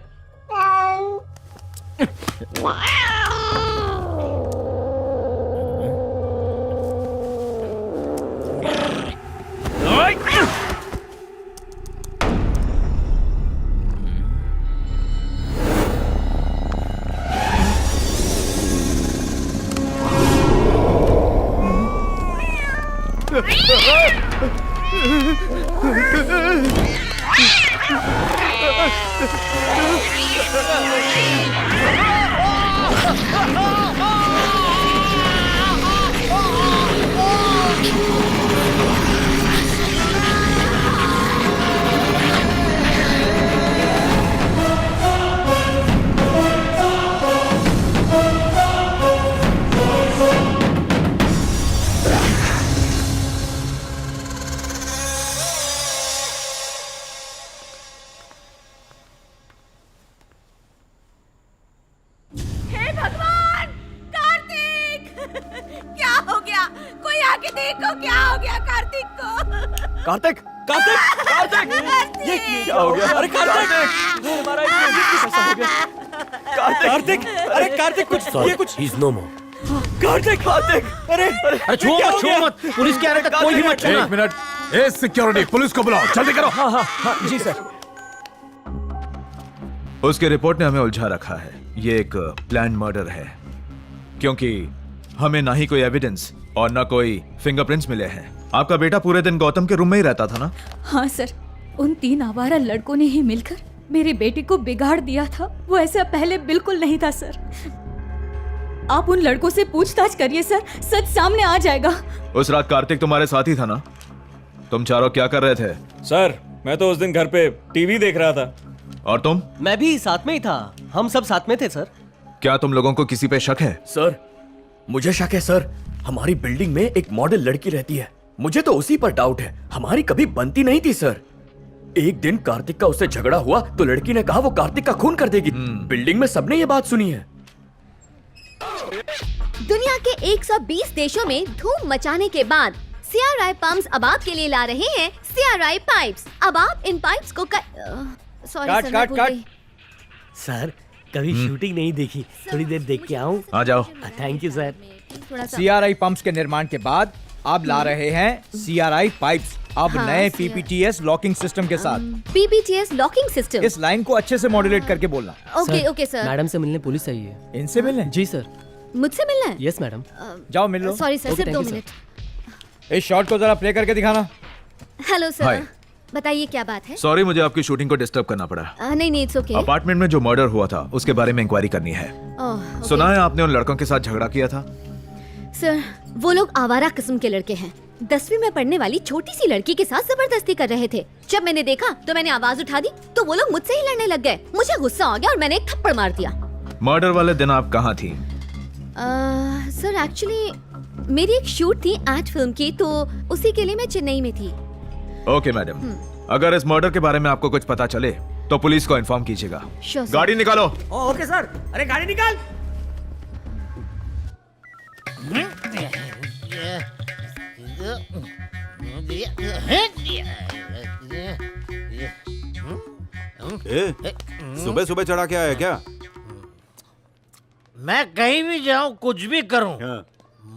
कार्तिक, कार्तिक, कार्तिक, ये क्या हो गया? अरे कार्तिक, हमारा कैसा हो गया? कार्तिक, अरे कार्तिक, कुछ ये कुछ कार्तिक, कार्तिक, अरे अरे छुओ मत, छुओ मत। पुलिस के आने तक कोई भी मत छूना। एक मिनट, ए सिक्योरिटी, पुलिस को बुलाओ, जल्दी करो। हाँ, जी सर। उसके रिपोर्ट ने हमें उलझा रखा है। ये एक प्लान मर्डर है, क्योंकि हमें ना ही कोई एविडेंस और ना कोई फिंगरप्रिंट्स मिले हैं। आपका बेटा पूरे दिन गौतम के रूम में ही रहता था ना? हाँ सर, उन 3 आवारा लड़कों ने ही मिलकर मेरी बेटी को बिगाड़ दिया था। वो ऐसा पहले बिल्कुल नहीं था सर। आप उन लड़कों से पूछताछ करिए सर, सच सामने आ जाएगा। उस रात कार्तिक तुम्हारे साथ ही था ना? तुम चारों क्या कर रहे थे? सर, मैं तो उस दिन घर पे टीवी देख रहा था। और तुम? मैं भी साथ में ही था, हम सब साथ में थे सर। क्या तुम लोगों को किसी पे शक है? सर, मुझे शक है सर। हमारी बिल्डिंग में एक मॉडल लड़की रहती है, मुझे तो उसी पर डाउट है। हमारी कभी बनती नहीं थी सर। एक दिन कार्तिक का उससे झगड़ा हुआ तो लड़की ने कहा वो कार्तिक का खून कर देगी। बिल्डिंग में सबने ये बात सुनी है। दुनिया के 120 देशों में धूम मचाने के बाद CRI पंप्स अब आपके लिए ला रहे हैं CRI पाइप्स। अब आप इन पाइप्स को सॉरी सर, भूल गई। सर, कभी शूटिंग नहीं देखी, थोड़ी देर देख के आऊं? आ जाओ। Thank you sir. CRI pumps के निर्माण के बाद आप ला रहे हैं CRI पाइप्स अब हाँ, नए CRI PPTS लॉकिंग सिस्टम के साथ। PPTS locking system. इस लाइन को अच्छे से मॉड्यूलेट करके बोलना। Okay okay sir. मैडम से मिलने पुलिस आई है। इनसे मिलने? जी सर। मुझसे मिलना है? Yes madam. जाओ मिल लो। सॉरी सर, सिर्फ 2 मिनट। इस शॉट को जरा प्ले करके दिखाना। Hello Hi. सर, बताइए क्या बात है? सॉरी, मुझे आपकी शूटिंग को डिस्टर्ब करना पड़ा। नहीं नहीं, इट्स ओके। अपार्टमेंट में जो मर्डर हुआ था उसके बारे में इंक्वायरी करनी है। सुना है आपने उन लड़कों के साथ झगड़ा किया था? सर, वो लोग आवारा किस्म के लड़के हैं। 10वीं में पढ़ने वाली छोटी सी लड़की के साथ जबरदस्ती कर रहे थे। जब मैंने देखा तो मैंने आवाज उठा दी तो वो लोग मुझसे ही लड़ने लग गए। मुझे गुस्सा आ गया और मैंने एक थप्पड़ मार दिया। मर्डर वाले दिन आप कहाँ थी? सर एक्चुअली मेरी एक शूट थी एड फिल्म की, तो उसी के लिए मैं चेन्नई में थी। ओके मैडम, अगर इस मर्डर के बारे में आपको कुछ पता चले तो पुलिस को इन्फॉर्म कीजिएगा। Sure, sir. गाड़ी निकालो। Okay sir. अरे गाड़ी निकाल। सुबह सुबह चढ़ा के आया क्या? मैं कहीं भी जाऊं, कुछ भी करूं,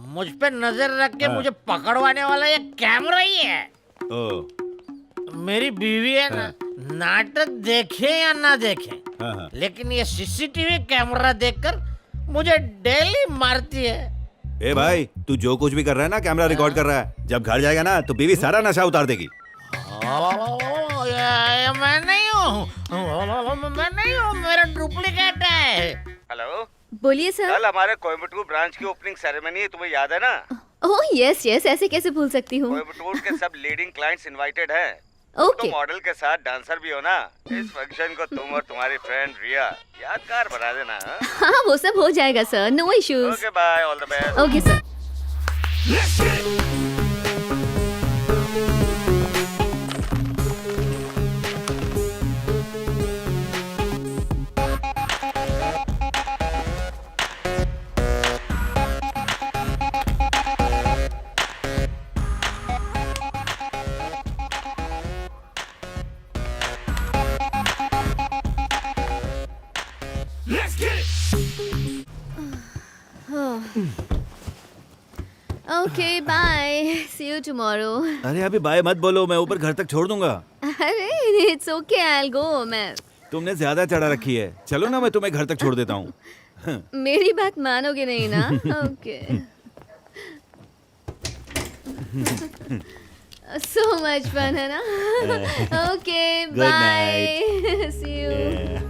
मुझ पे नजर रख के मुझे पकड़वाने वाला ये कैमरा ही है। मेरी बीवी है ना, नाटक देखे या ना देखे, लेकिन ये CCTV कैमरा देखकर मुझे डेली मारती है। ए भाई, तू जो कुछ भी कर रहा है ना, कैमरा रिकॉर्ड कर रहा है। जब घर जाएगा ना तो बीवी सारा नशा उतार देगी। मैं नहीं हूँ, मेरा डुप्लीकेट है। हेलो, बोलिए सर। कल हमारे कोयम्बटूर ब्रांच की ओपनिंग सेरेमनी है, तुम्हें याद है ना? ओह यस यस, ऐसे कैसे भूल सकती हूँ। कोयम्बटूर के सब लीडिंग क्लाइंट्स इनवाइटेड हैं। ओके। तो मॉडल के साथ डांसर भी हो ना। इस फंक्शन को तुम और तुम्हारी फ्रेंड रिया यादगार बना देना। हाँ वो सब हो जाएगा sir, no issues. Okay bye, all the best. Okay sir. Okay bye, see you tomorrow. अरे अभी बाय मत बोलो, मैं ऊपर घर तक छोड़ दूंगा। अरे it's okay, I will go. मैं तुमने ज्यादा चढ़ा रखी है। चलो ना, मैं तुम्हें घर तक छोड़ देता हूँ। मेरी बात मानोगे नहीं ना? ओके। सो मच फन है ना? Okay bye, see you.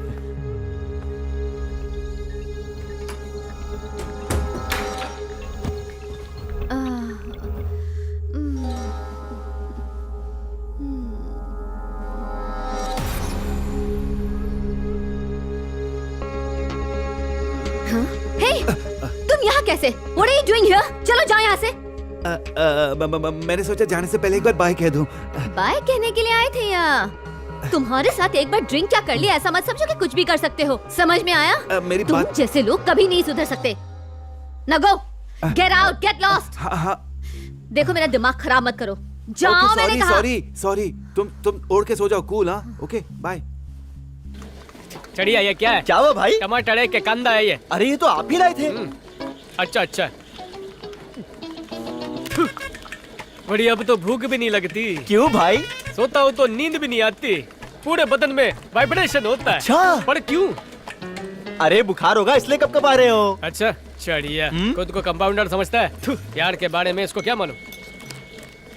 तुम यहाँ कैसे? What are you doing here? चलो जाओ यहाँ से। मैंने सोचा जाने से पहले एक बार बाय कह दूं। बाय कहने के लिए आए थे यहाँ? तुम्हारे साथ एक बार ड्रिंक क्या कर लिया, ऐसा मत समझो कि कुछ भी कर सकते हो। समझ में आया? मेरी तुम बात जैसे लोग कभी नहीं सुधर सकते। Now go, get out, get lost। देखो मेरा दिमाग खराब मत करो। जाओ मैंने कहा। सॉरी, तुम ओढ़ के सो जाओ। कूल। हाँ ओके बाय। चढ़िया, ये क्या है? क्या हुआ भाई? टमाटर है कि कंदा है ये? अरे ये तो आप ही लाए थे। अच्छा अच्छा। बड़ी अब तो भूख भी नहीं लगती। क्यों भाई? सोता हूँ तो नींद भी नहीं आती। पूरे बदन में वाइब्रेशन होता है। अच्छा। पर क्यों? अरे बुखार होगा इसलिए कब आ रहे हो। अच्छा चढ़िया, खुद को कंपाउंडर समझता है। यार के बारे में इसको क्या मालूम?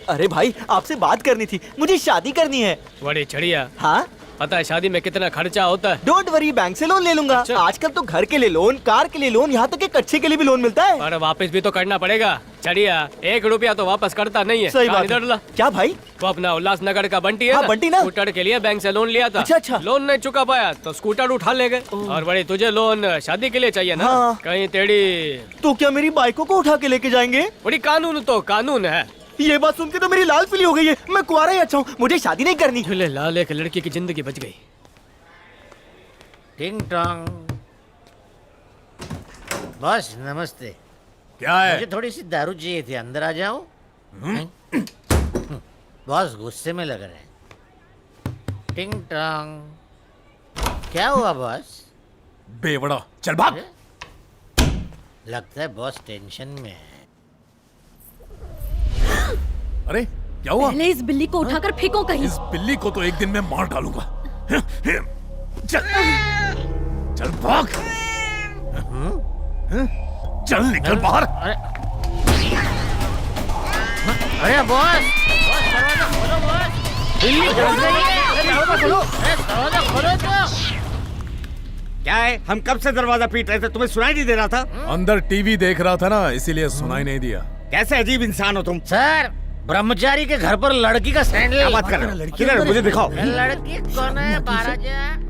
अरे भाई आपसे बात करनी थी, मुझे शादी करनी है। बड़ी चढ़िया। हाँ पता है शादी में कितना खर्चा होता है? डोंट वरी, बैंक से लोन ले लूंगा। अच्छा। आजकल तो घर के लिए लोन, कार के लिए लोन, यहाँ तक कि कच्चे के लिए भी लोन मिलता है। पर वापस भी तो करना पड़ेगा। चढ़िया, 1 रुपया तो वापस करता नहीं है। सही बात इधर ला। क्या भाई? वो अपना उल्लासनगर का बंटी है हाँ, ना? बंटी ना? स्कूटर के लिए बैंक से लोन लिया था। अच्छा। लोन नहीं चुका पाया तो स्कूटर उठा ले गए। और बड़े तुझे लोन शादी के लिए चाहिए ना? हाँ। कहीं तेरी तो क्या मेरी बाइकों को उठा के लेके जाएंगे? बड़ी कानून तो कानून है। ये बात सुन के तो मेरी लाल पीली हो गई है। मैं कुंवारा ही अच्छा हूँ, मुझे शादी नहीं करनी। झूले लाल, एक लड़की की जिंदगी बच गई। टिंग टोंग। बॉस नमस्ते। क्या है? मुझे थोड़ी सी दारू चाहिए थी, अंदर आ जाऊं? बॉस गुस्से में लग रहे हैं। टिंग टोंग। क्या हुआ बॉस? बेवड़ा, चल भाग। लगता है बॉस टेंशन में है। अरे क्या हुआ? पहले इस बिल्ली को उठाकर फेंको कहीं। इस बिल्ली को तो एक दिन में मार डालूंगा। चल चल भाग। चल निकल बाहर। अरे बॉस, दरवाजा खोलो बॉस। बिल्ली दरवाजा खोलो तो। क्या है, हम कब से दरवाजा पीट रहे थे, तुम्हें सुनाई नहीं दे रहा था? अंदर टीवी देख रहा था ना, इसीलिए सुनाई नहीं दिया। कैसे अजीब इंसान हो तुम। सर, ब्रह्मचारी के घर पर लड़की का सैंडल। क्या बात कर रहे हो? किधर है? मुझे दिखाओ। लड़की कौन है महाराजा?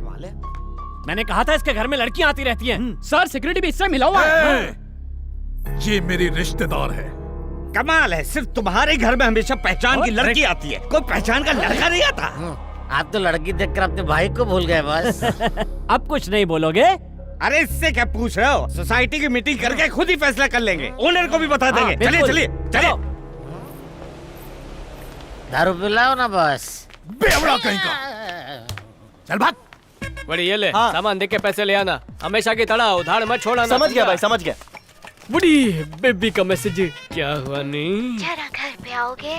मैंने कहा था इसके घर में लड़कियां आती रहती हैं। सर सिक्योरिटी भी इससे मिला हुआ है। ये मेरी रिश्तेदार है। कमाल है, सिर्फ तुम्हारे घर में हमेशा पहचान की लड़की आती है, कोई पहचान का लड़का नहीं आता। आप तो लड़की देखकर अपने भाई को भूल गए बस। अब कुछ नहीं बोलोगे? अरे इससे क्या पूछ रहे हो? सोसाइटी की मीटिंग करके खुद ही फैसला कर लेंगे, ओनर को भी बता देंगे। चलिए चलिए चलिए। दारू पिलाओ ना बस। बेवड़ा कहीं का। चल भाग। बड़ी ये ले, सामान देके पैसे ले आना। हमेशा की तरह उधार मत छोड़ना। समझ गया भाई, समझ गया। बड़ी बेबी का मैसेज क्या हुआ? नहीं जरा घर पे आओगे?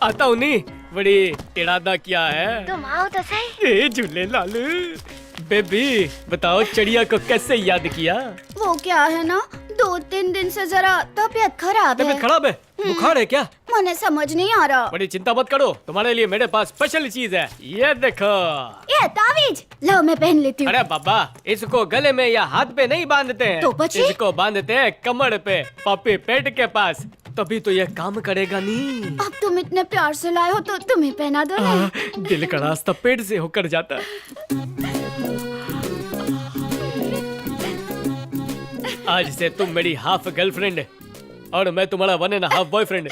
आता हूँ। नहीं बड़ी इरादा क्या है? तुम आओ तो सही। ए झूले लाल बेबी, बताओ चिड़िया को कैसे याद किया? वो क्या है ना, 2-3 दिन से जरा तबीयत खराब है। तबीयत खराब है? बुखार है क्या? मुझे समझ नहीं आ रहा। बड़ी चिंता मत करो, तुम्हारे लिए मेरे पास स्पेशल चीज है। ये देखो। ये तावीज लो, मैं पहन लेती हूँ। अरे बाबा, इसको गले में या हाथ पे नहीं बांधते हैं, तो बच्चे? इसको बांधते हैं कमर पे, पपी पेट के पास। तभी तो ये काम करेगा। नहीं अब तुम इतने प्यार से लाए हो तो तुम्हें पहना दो ना। दिल का रास्ता पेट से होकर जाता है। आज से तुम मेरी हाफ गर्लफ्रेंड और मैं तुम्हारा 1.5 बॉयफ्रेंड।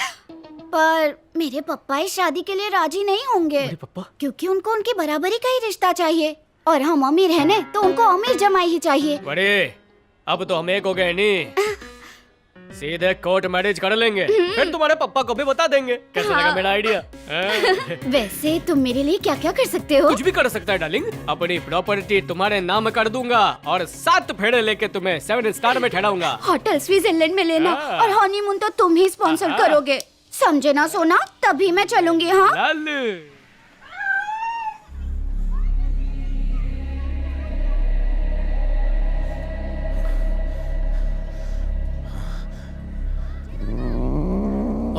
पर मेरे पापा इस शादी के लिए राजी नहीं होंगे। क्योंकि उनको उनकी बराबरी का ही रिश्ता चाहिए, और हम अमीर हैं ने, तो उनको अमीर जमाई ही चाहिए। बड़े, अब तो हम एक हो गए। नहीं सीधे कोर्ट मैरिज कर लेंगे, फिर तुम्हारे पापा को भी बता देंगे। कैसा लगा मेरा आइडिया? वैसे तुम मेरे लिए क्या क्या कर सकते हो? कुछ भी कर सकता है डार्लिंग। अपनी प्रॉपर्टी तुम्हारे नाम कर दूंगा और 7 फेरे लेके तुम्हें 7 स्टार में ठहराऊंगा। होटल स्विट्जरलैंड में लेना, और हनीमून तो तुम ही स्पॉन्सर करोगे, समझे ना सोना? तभी मैं चलूंगी। हाँ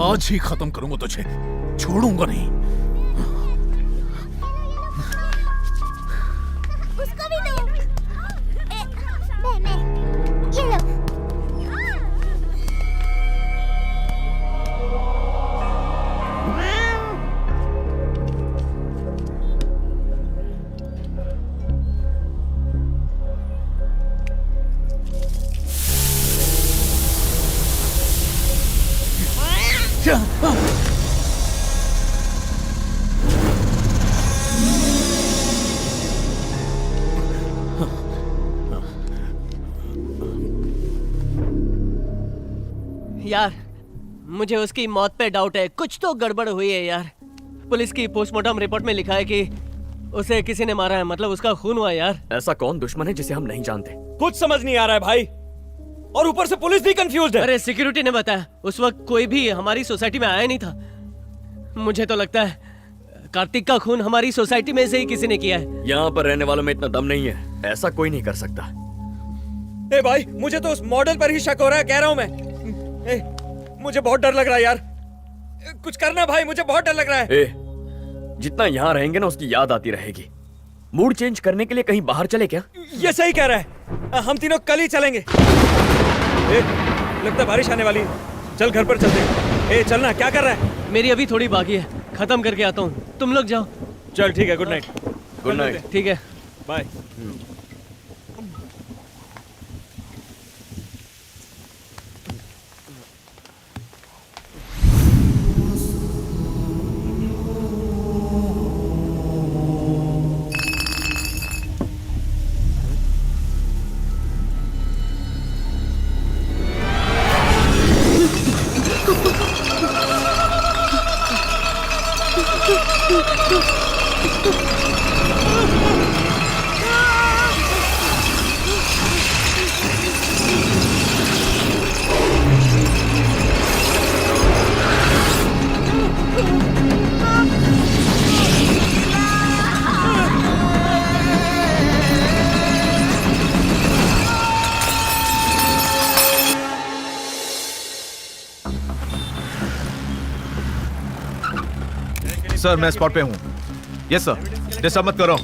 आज ही खत्म करूंगा तुझे, छोड़ूंगा नहीं। उसको भी दो। मैं ये लो। यार मुझे उसकी मौत पे डाउट है, कुछ तो गड़बड़ हुई है यार। पुलिस की पोस्टमार्टम रिपोर्ट में लिखा है कि उसे किसी ने मारा है, मतलब उसका खून हुआ यार। ऐसा कौन दुश्मन है जिसे हम नहीं जानते? कुछ समझ नहीं आ रहा है भाई, और ऊपर से पुलिस भी कंफ्यूज्ड है। अरे सिक्योरिटी ने बताया उस वक्त कोई भी हमारी सोसाइटी में आया नहीं था। मुझे तो लगता है कार्तिक का खून हमारी सोसाइटी में से ही किसी ने किया है। यहाँ पर रहने वालों में इतना दम नहीं है, ऐसा कोई नहीं कर सकता। ए भाई, मुझे तो उस मॉडल पर ही शक हो रहा है, कह रहा हूँ मैं। मुझे बहुत डर लग रहा है यार, कुछ करना भाई, मुझे बहुत डर लग रहा है। जितना यहाँ रहेंगे ना उसकी याद आती रहेगी। मूड चेंज करने के लिए कहीं बाहर चले क्या? ये सही कह रहा है, हम तीनों कल ही चलेंगे। लगता है बारिश आने वाली है, चल घर पर चलते हैं। चलना, क्या कर रहा है? मेरी अभी थोड़ी बाकी है, खत्म करके आता हूँ, तुम लोग जाओ। चल ठीक है, गुड नाइट। Good night. ठीक है, बाय। सर मैं स्पॉट पे हूँ। यस सर, डिस्टर्ब मत करो।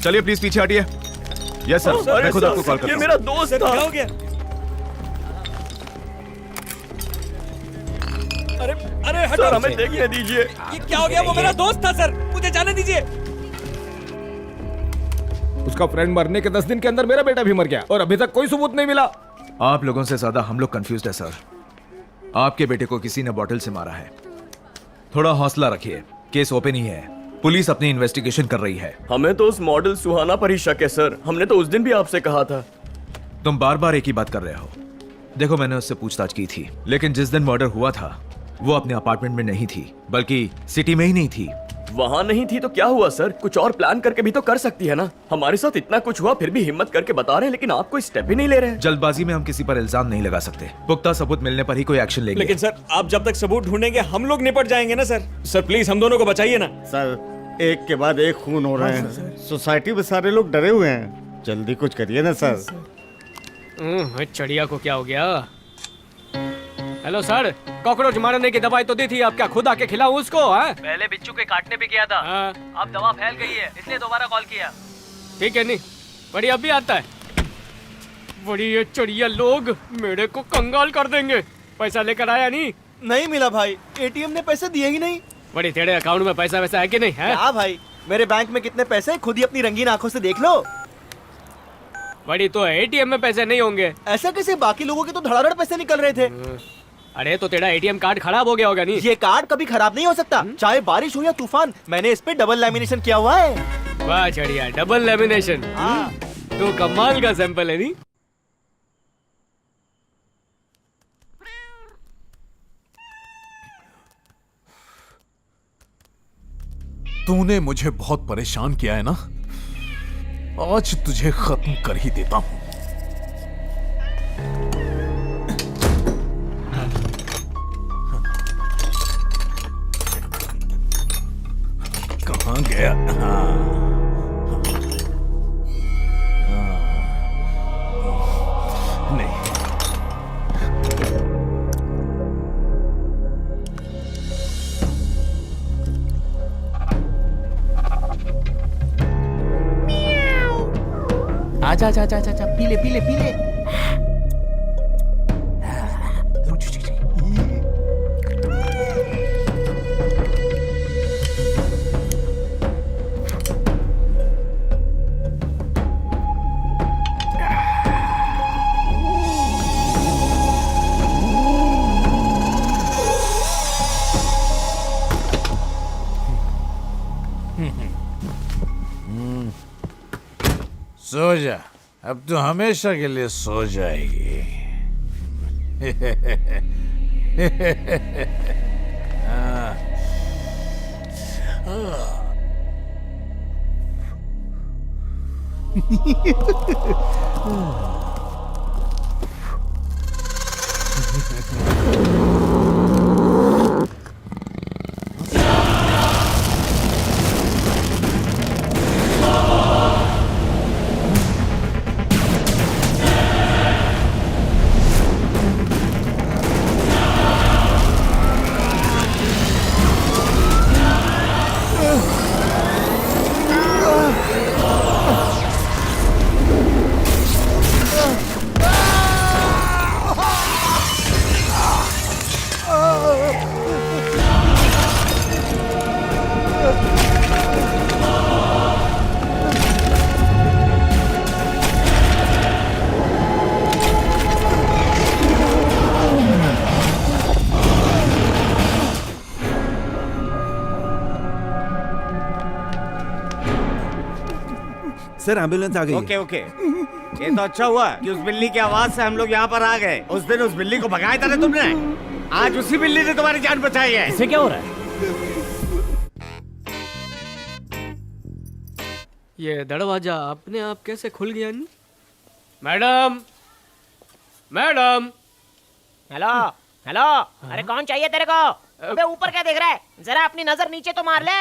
चलिए प्लीज पीछे हटिए। यस सर, मैं खुद आपको कॉल करता हूँ। ये मेरा दोस्त था। क्या हो गया? अरे अरे हटो, सर हमें देखने दीजिए। ये क्या हो गया? वो मेरा दोस्त था सर, मुझे जाने दीजिए। उसका फ्रेंड मरने के 10 दिन के अंदर मेरा बेटा भी मर गया और अभी तक कोई सबूत नहीं मिला। आप लोगों से ज्यादा हम लोग कंफ्यूज्ड है सर। आपके बेटे को किसी ने बॉटल से मारा है। थोड़ा हौसला रखिए, केस ओपन ही है, पुलिस अपनी इन्वेस्टिगेशन कर रही है। हमें तो उस मॉडल सुहाना पर ही शक है सर। हमने तो उस दिन भी आपसे कहा था। तुम बार बार एक ही बात कर रहे हो। देखो मैंने उससे पूछताछ की थी, लेकिन जिस दिन मर्डर हुआ था वो अपने अपार्टमेंट में नहीं थी, बल्कि सिटी में ही नहीं थी। वहाँ नहीं थी तो क्या हुआ सर? कुछ और प्लान करके भी तो कर सकती है ना। हमारे साथ इतना कुछ हुआ फिर भी हिम्मत करके बता रहे हैं, लेकिन आप कोई स्टेप ही नहीं ले रहे हैं। जल्दबाजी में हम किसी पर इल्जाम नहीं लगा सकते। पुख्ता सबूत मिलने पर ही कोई एक्शन लेंगे। लेकिन सर आप जब तक सबूत ढूंढेंगे हम लोग निपट जाएंगे ना सर। सर प्लीज हम दोनों को बचाइए ना। सर एक के बाद एक खून हो रहे हैं, सोसाइटी में सारे लोग डरे हुए हैं। जल्दी कुछ करिए ना सर। चिड़िया को क्या हो गया? हेलो सर, कॉकरोच मारने की दवाई तो दी थी, आप क्या खुद आके खिलाऊं उसको? पहले बिच्छू के काटने पे किया था, अब दवा फैल गई है इसलिए दोबारा कॉल किया। ठीक है, नहीं बड़ी अभी आता है। बड़ी ये चिड़िया लोग मेरे को कंगाल कर देंगे। पैसा लेकर आया नहीं? नहीं मिला भाई, एटीएम ने पैसे दिए ही नहीं। बड़ी तेरे अकाउंट में पैसा वैसा है कि नहीं है? हाँ भाई, मेरे बैंक में कितने पैसे खुद ही अपनी रंगीन आंखों से देख लो। बड़ी तो एटीएम में पैसे नहीं होंगे। ऐसा कैसे? बाकी लोगों के तो धड़ाधड़ पैसे निकल रहे थे। अरे तो तेरा एटीएम कार्ड खराब हो गया होगा। नहीं, ये कार्ड कभी खराब नहीं हो सकता, चाहे बारिश हो या तूफान। मैंने इस पे डबल लैमिनेशन किया हुआ है। वाह चिड़िया, डबल लैमिनेशन। तो कमाल का सैंपल है। नहीं तूने मुझे बहुत परेशान किया है ना, आज तुझे खत्म कर ही देता हूं। कहां गया? नहीं, आजा आजा आजा आजा, पीले पीले पीले। सो जा, अब तो हमेशा के लिए सो जाएगी। सर एम्बुलेंस आ गई। ओके ओके, ये तो अच्छा हुआ कि उस बिल्ली की आवाज से हम लोग यहाँ पर आ गए। उस दिन उस बिल्ली को भगाया था ना तुमने, आज उसी बिल्ली ने तुम्हारी जान बचाई है। इसे क्या हो रहा है? ये दरवाजा अपने आप कैसे खुल गया? नहीं मैडम, मैडम। हेलो हेलो, अरे कौन चाहिए तेरे को? अबे ऊपर क्या देख रहा है, जरा अपनी नजर नीचे तो मार ले।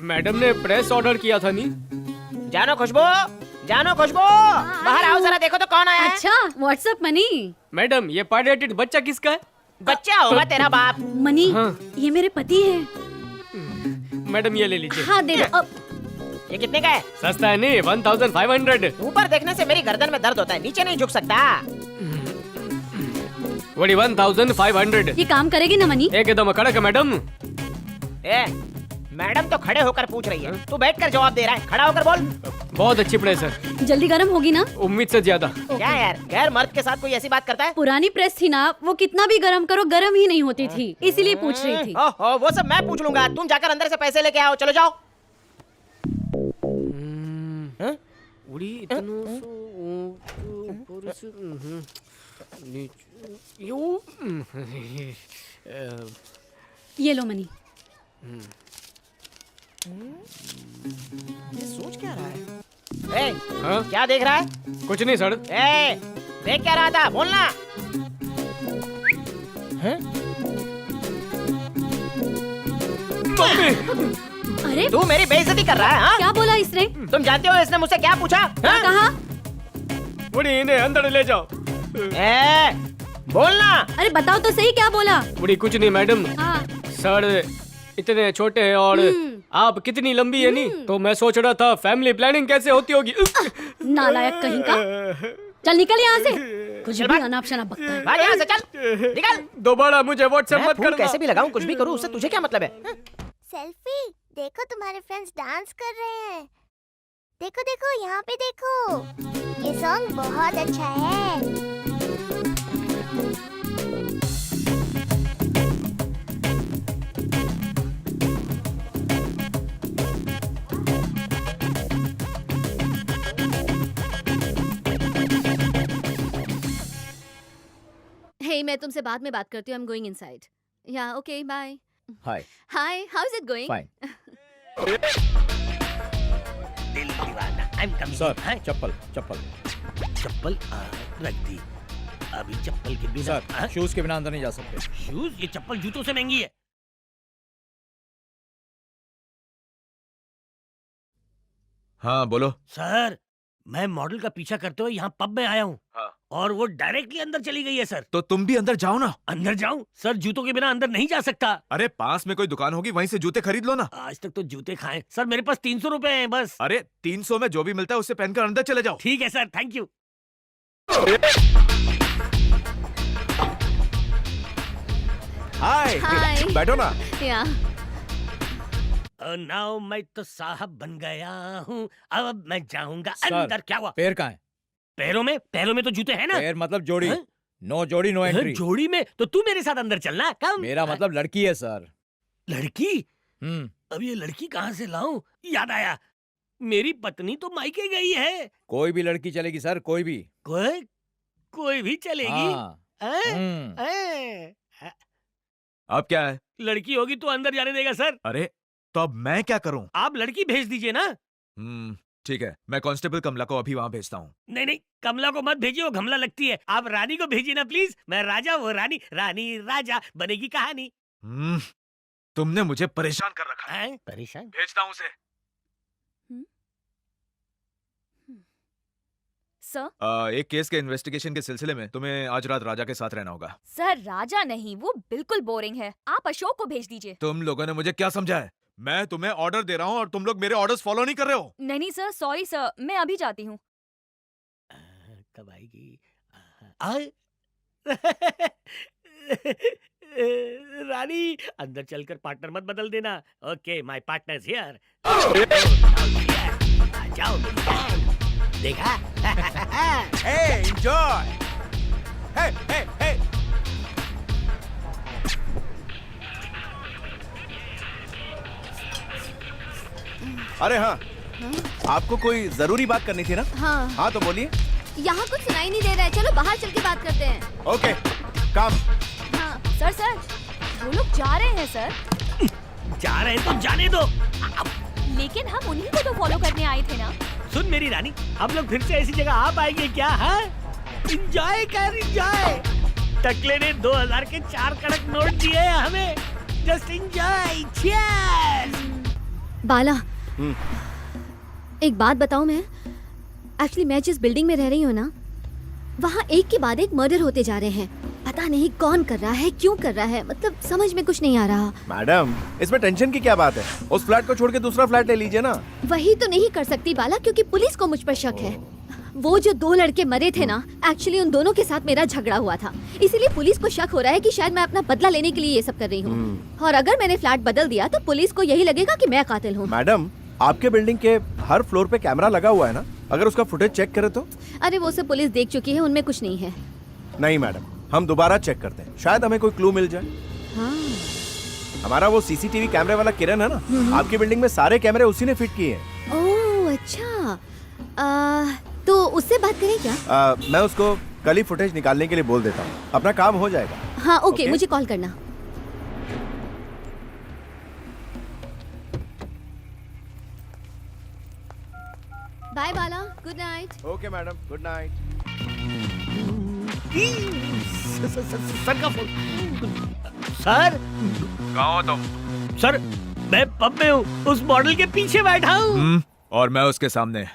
मैडम ने प्रेस ऑर्डर किया था। नहीं जानो खुशबू, जानो खुशबू, बाहर आओ जरा, देखो तो कौन आया है। अच्छा व्हाट्सएप मनी। मैडम ये पायरेटेड बच्चा किसका है? बच्चा होगा तेरा बाप। मनी, ये मेरे पति हैं। मैडम ये ले लीजिए। हाँ दे दो। ये कितने का है? सस्ता है नहीं, 1500। ऊपर देखने से मेरी गर्दन में दर्द होता है, नीचे नहीं झुक सकता। वही 1500। ये काम करेगी ना मनी? एकदम कड़क है मैडम। ए, मैडम तो खड़े होकर पूछ रही है, तू बैठकर जवाब दे रहा है, खड़ा होकर बोल। बहुत अच्छी प्रेस है। जल्दी गर्म होगी ना? उम्मीद से ज्यादा। क्या यार, गैर मर्द के साथ कोई ऐसी बात करता है? पुरानी प्रेस थी ना, वो कितना भी गर्म करो गर्म ही नहीं होती थी, इसीलिए पूछ रही थी। ओहो, वो सब मैं पूछ लूंगा, तुम जाकर अंदर से पैसे लेके आओ, चलो जाओ। उड़ी इतनो सो ऊपर से ये लो मनी। ये सोच क्या रहा है? ए, क्या देख रहा है? कुछ नहीं सर। ए, देख क्या रहा था, बोलना। अरे तू मेरी बेइज्जती कर रहा है? हाँ? क्या बोला इसने? तुम जानते हो इसने मुझसे क्या पूछा? क्या कहा? बुढ़ी इन्हें अंदर ले जाओ। ए, बोलना। अरे बताओ तो सही, क्या बोला? बुढ़ी कुछ नहीं मैडम। हाँ। सर इतने छोटे हैं और आप कितनी लंबी है नहीं, तो मैं सोच रहा था फैमिली प्लानिंग कैसे होती होगी। नालायक कहीं का। चल निकल यहाँ से, कुछ भी अनाप शनाप बकता है। भाग यहाँ से, चल निकल। दोबारा मुझे व्हाट्सएप मत करना। कैसे भी लगाऊं, कुछ भी करूं, उससे तुझे क्या मतलब है? सेल्फी देखो, तुम्हारे फ्रेंड्स डांस कर रहे हैं। देखो देखो, यहाँ पे देखो, ये सॉन्ग बहुत अच्छा है। हे, मैं तुमसे बाद में बात करती हूँ। I am going inside. Yeah okay, bye. Hi hi, how is it going? Fine. Sir, चप्पल चप्पल चप्पल रख दी। अभी चप्पल के बिना सर, शूज के बिना अंदर नहीं जा सकते। शूज? ये चप्पल जूतों से महंगी है। हाँ बोलो। सर, मैं मॉडल का पीछा करते हुए यहाँ पब में आया हूँ। हाँ। और वो डायरेक्टली अंदर चली गई है सर। तो तुम भी अंदर जाओ ना। अंदर जाऊं? सर जूतों के बिना अंदर नहीं जा सकता। अरे पास में कोई दुकान होगी, वहीं से जूते खरीद लो ना। आज तक तो जूते खाए सर, मेरे पास 300 रुपए हैं बस। अरे 300 में जो भी मिलता है उससे पहनकर अंदर चले जाओ। ठीक है सर, थैंक यू। हाय, बैठो ना। या नाउ मैं तो साहब बन गया हूँ, अब मैं जाऊंगा सर, अंदर। क्या हुआ? पैर कहाँ है? पैरों में तो जूते हैं ना। पैर मतलब जोड़ी। नो जोड़ी नो एंट्री। जोड़ी में तो तू मेरे साथ अंदर चलना। कम। मेरा मतलब लड़की है सर। लड़की? अब ये लड़की कहाँ से लाऊं? याद आया, मेरी पत्नी तो मायके गई है। कोई भी लड़की चलेगी सर, कोई भी। कोई भी चलेगी? अब क्या है? लड़की होगी तो अंदर जाने देगा सर। अरे तो अब मैं क्या करूं? आप लड़की भेज दीजिए ना। ठीक है, मैं कांस्टेबल कमला को अभी वहाँ भेजता हूँ। नहीं, कमला को मत भेजिए, वो घमला लगती है। आप रानी को भेजिए ना प्लीज। मैं राजा, वो रानी, रानी राजा, बनेगी कहानी। तुमने मुझे परेशान कर रखा है। परेशान? भेजता हूँ उसे। सर, एक केस के इन्वेस्टिगेशन के सिलसिले में तुम्हें आज रात राजा के साथ रहना होगा। सर राजा नहीं, वो बिल्कुल बोरिंग है। आप अशोक को भेज दीजिए। तुम लोगों ने मुझे क्या समझा है? मैं तुम्हें ऑर्डर दे रहा हूँ और तुम लोग मेरे ऑर्डर्स फॉलो नहीं कर रहे हो। नहीं सर, सॉरी सर, मैं अभी जाती हूँ। कब आएगी? रानी अंदर चलकर पार्टनर मत बदल देना। Okay, my partner is here. जाओ मेरी जान। देखा? Hey, enjoy. Hey. अरे हाँ, आपको कोई जरूरी बात करनी थी ना? हाँ तो बोलिए। यहाँ कुछ सुनाई नहीं दे रहा है, चलो बाहर चल के बात करते हैं। ओके, कम। हाँ सर, वो लोग जा रहे हैं सर। जा रहे हैं तो जाने दो। लेकिन हम उन्हीं को तो फॉलो करने आए थे ना। सुन मेरी रानी, हम लोग फिर से ऐसी जगह आ पाएंगे क्या? हाँ, इंजॉय कर, इंजॉय। टकले ने 2000 के 4 कड़क नोट दिए हमें। Just enjoy. चीयर्स। बाला, एक बात बताऊं मैं? एक्चुअली मैं जिस बिल्डिंग में रह रही हूँ ना, वहाँ एक के बाद एक मर्डर होते जा रहे हैं। पता नहीं कौन कर रहा है, क्यों कर रहा है, मतलब समझ में कुछ नहीं आ रहा। मैडम, इसमें टेंशन की क्या बात है? उस फ्लैट को छोड़ के दूसरा फ्लैट ले लीजिए ना। वही तो नहीं कर सकती बाला, क्योंकि पुलिस को मुझ पर शक है। वो जो 2 लड़के मरे थे ना, एक्चुअली उन दोनों के साथ मेरा झगड़ा हुआ था, इसीलिए पुलिस को शक हो रहा है कि शायद मैं अपना बदला लेने के लिए ये सब कर रही हूँ। और अगर मैंने फ्लैट बदल दिया तो पुलिस को यही लगेगा कि मैं कातिल हूँ। मैडम, आपके बिल्डिंग के हर फ्लोर पे कैमरा लगा हुआ है ना, अगर उसका फुटेज चेक करे तो? अरे वो सब पुलिस देख चुकी है, उनमें कुछ नहीं है। नहीं मैडम, हम दोबारा चेक करते हैं, शायद हमें कोई क्लू मिल जाए। हाँ। हमारा वो सीसीटीवी कैमरे वाला किरण है ना, आपकी बिल्डिंग में सारे कैमरे उसी ने फिट किए हैं। ओह अच्छा, तो उससे बात करें क्या? मैं उसको कल ही फुटेज निकालने के लिए बोल देता हूँ, अपना काम हो जाएगा। हाँ ओके, मुझे कॉल करना। Bye Bala, good night. Okay madam, good night. Sir का फोन। सर कहाँ हो तुम? सर, मैं पब में हूँ, उस मॉडल के पीछे बैठा हूँ। और मैं उसके सामने।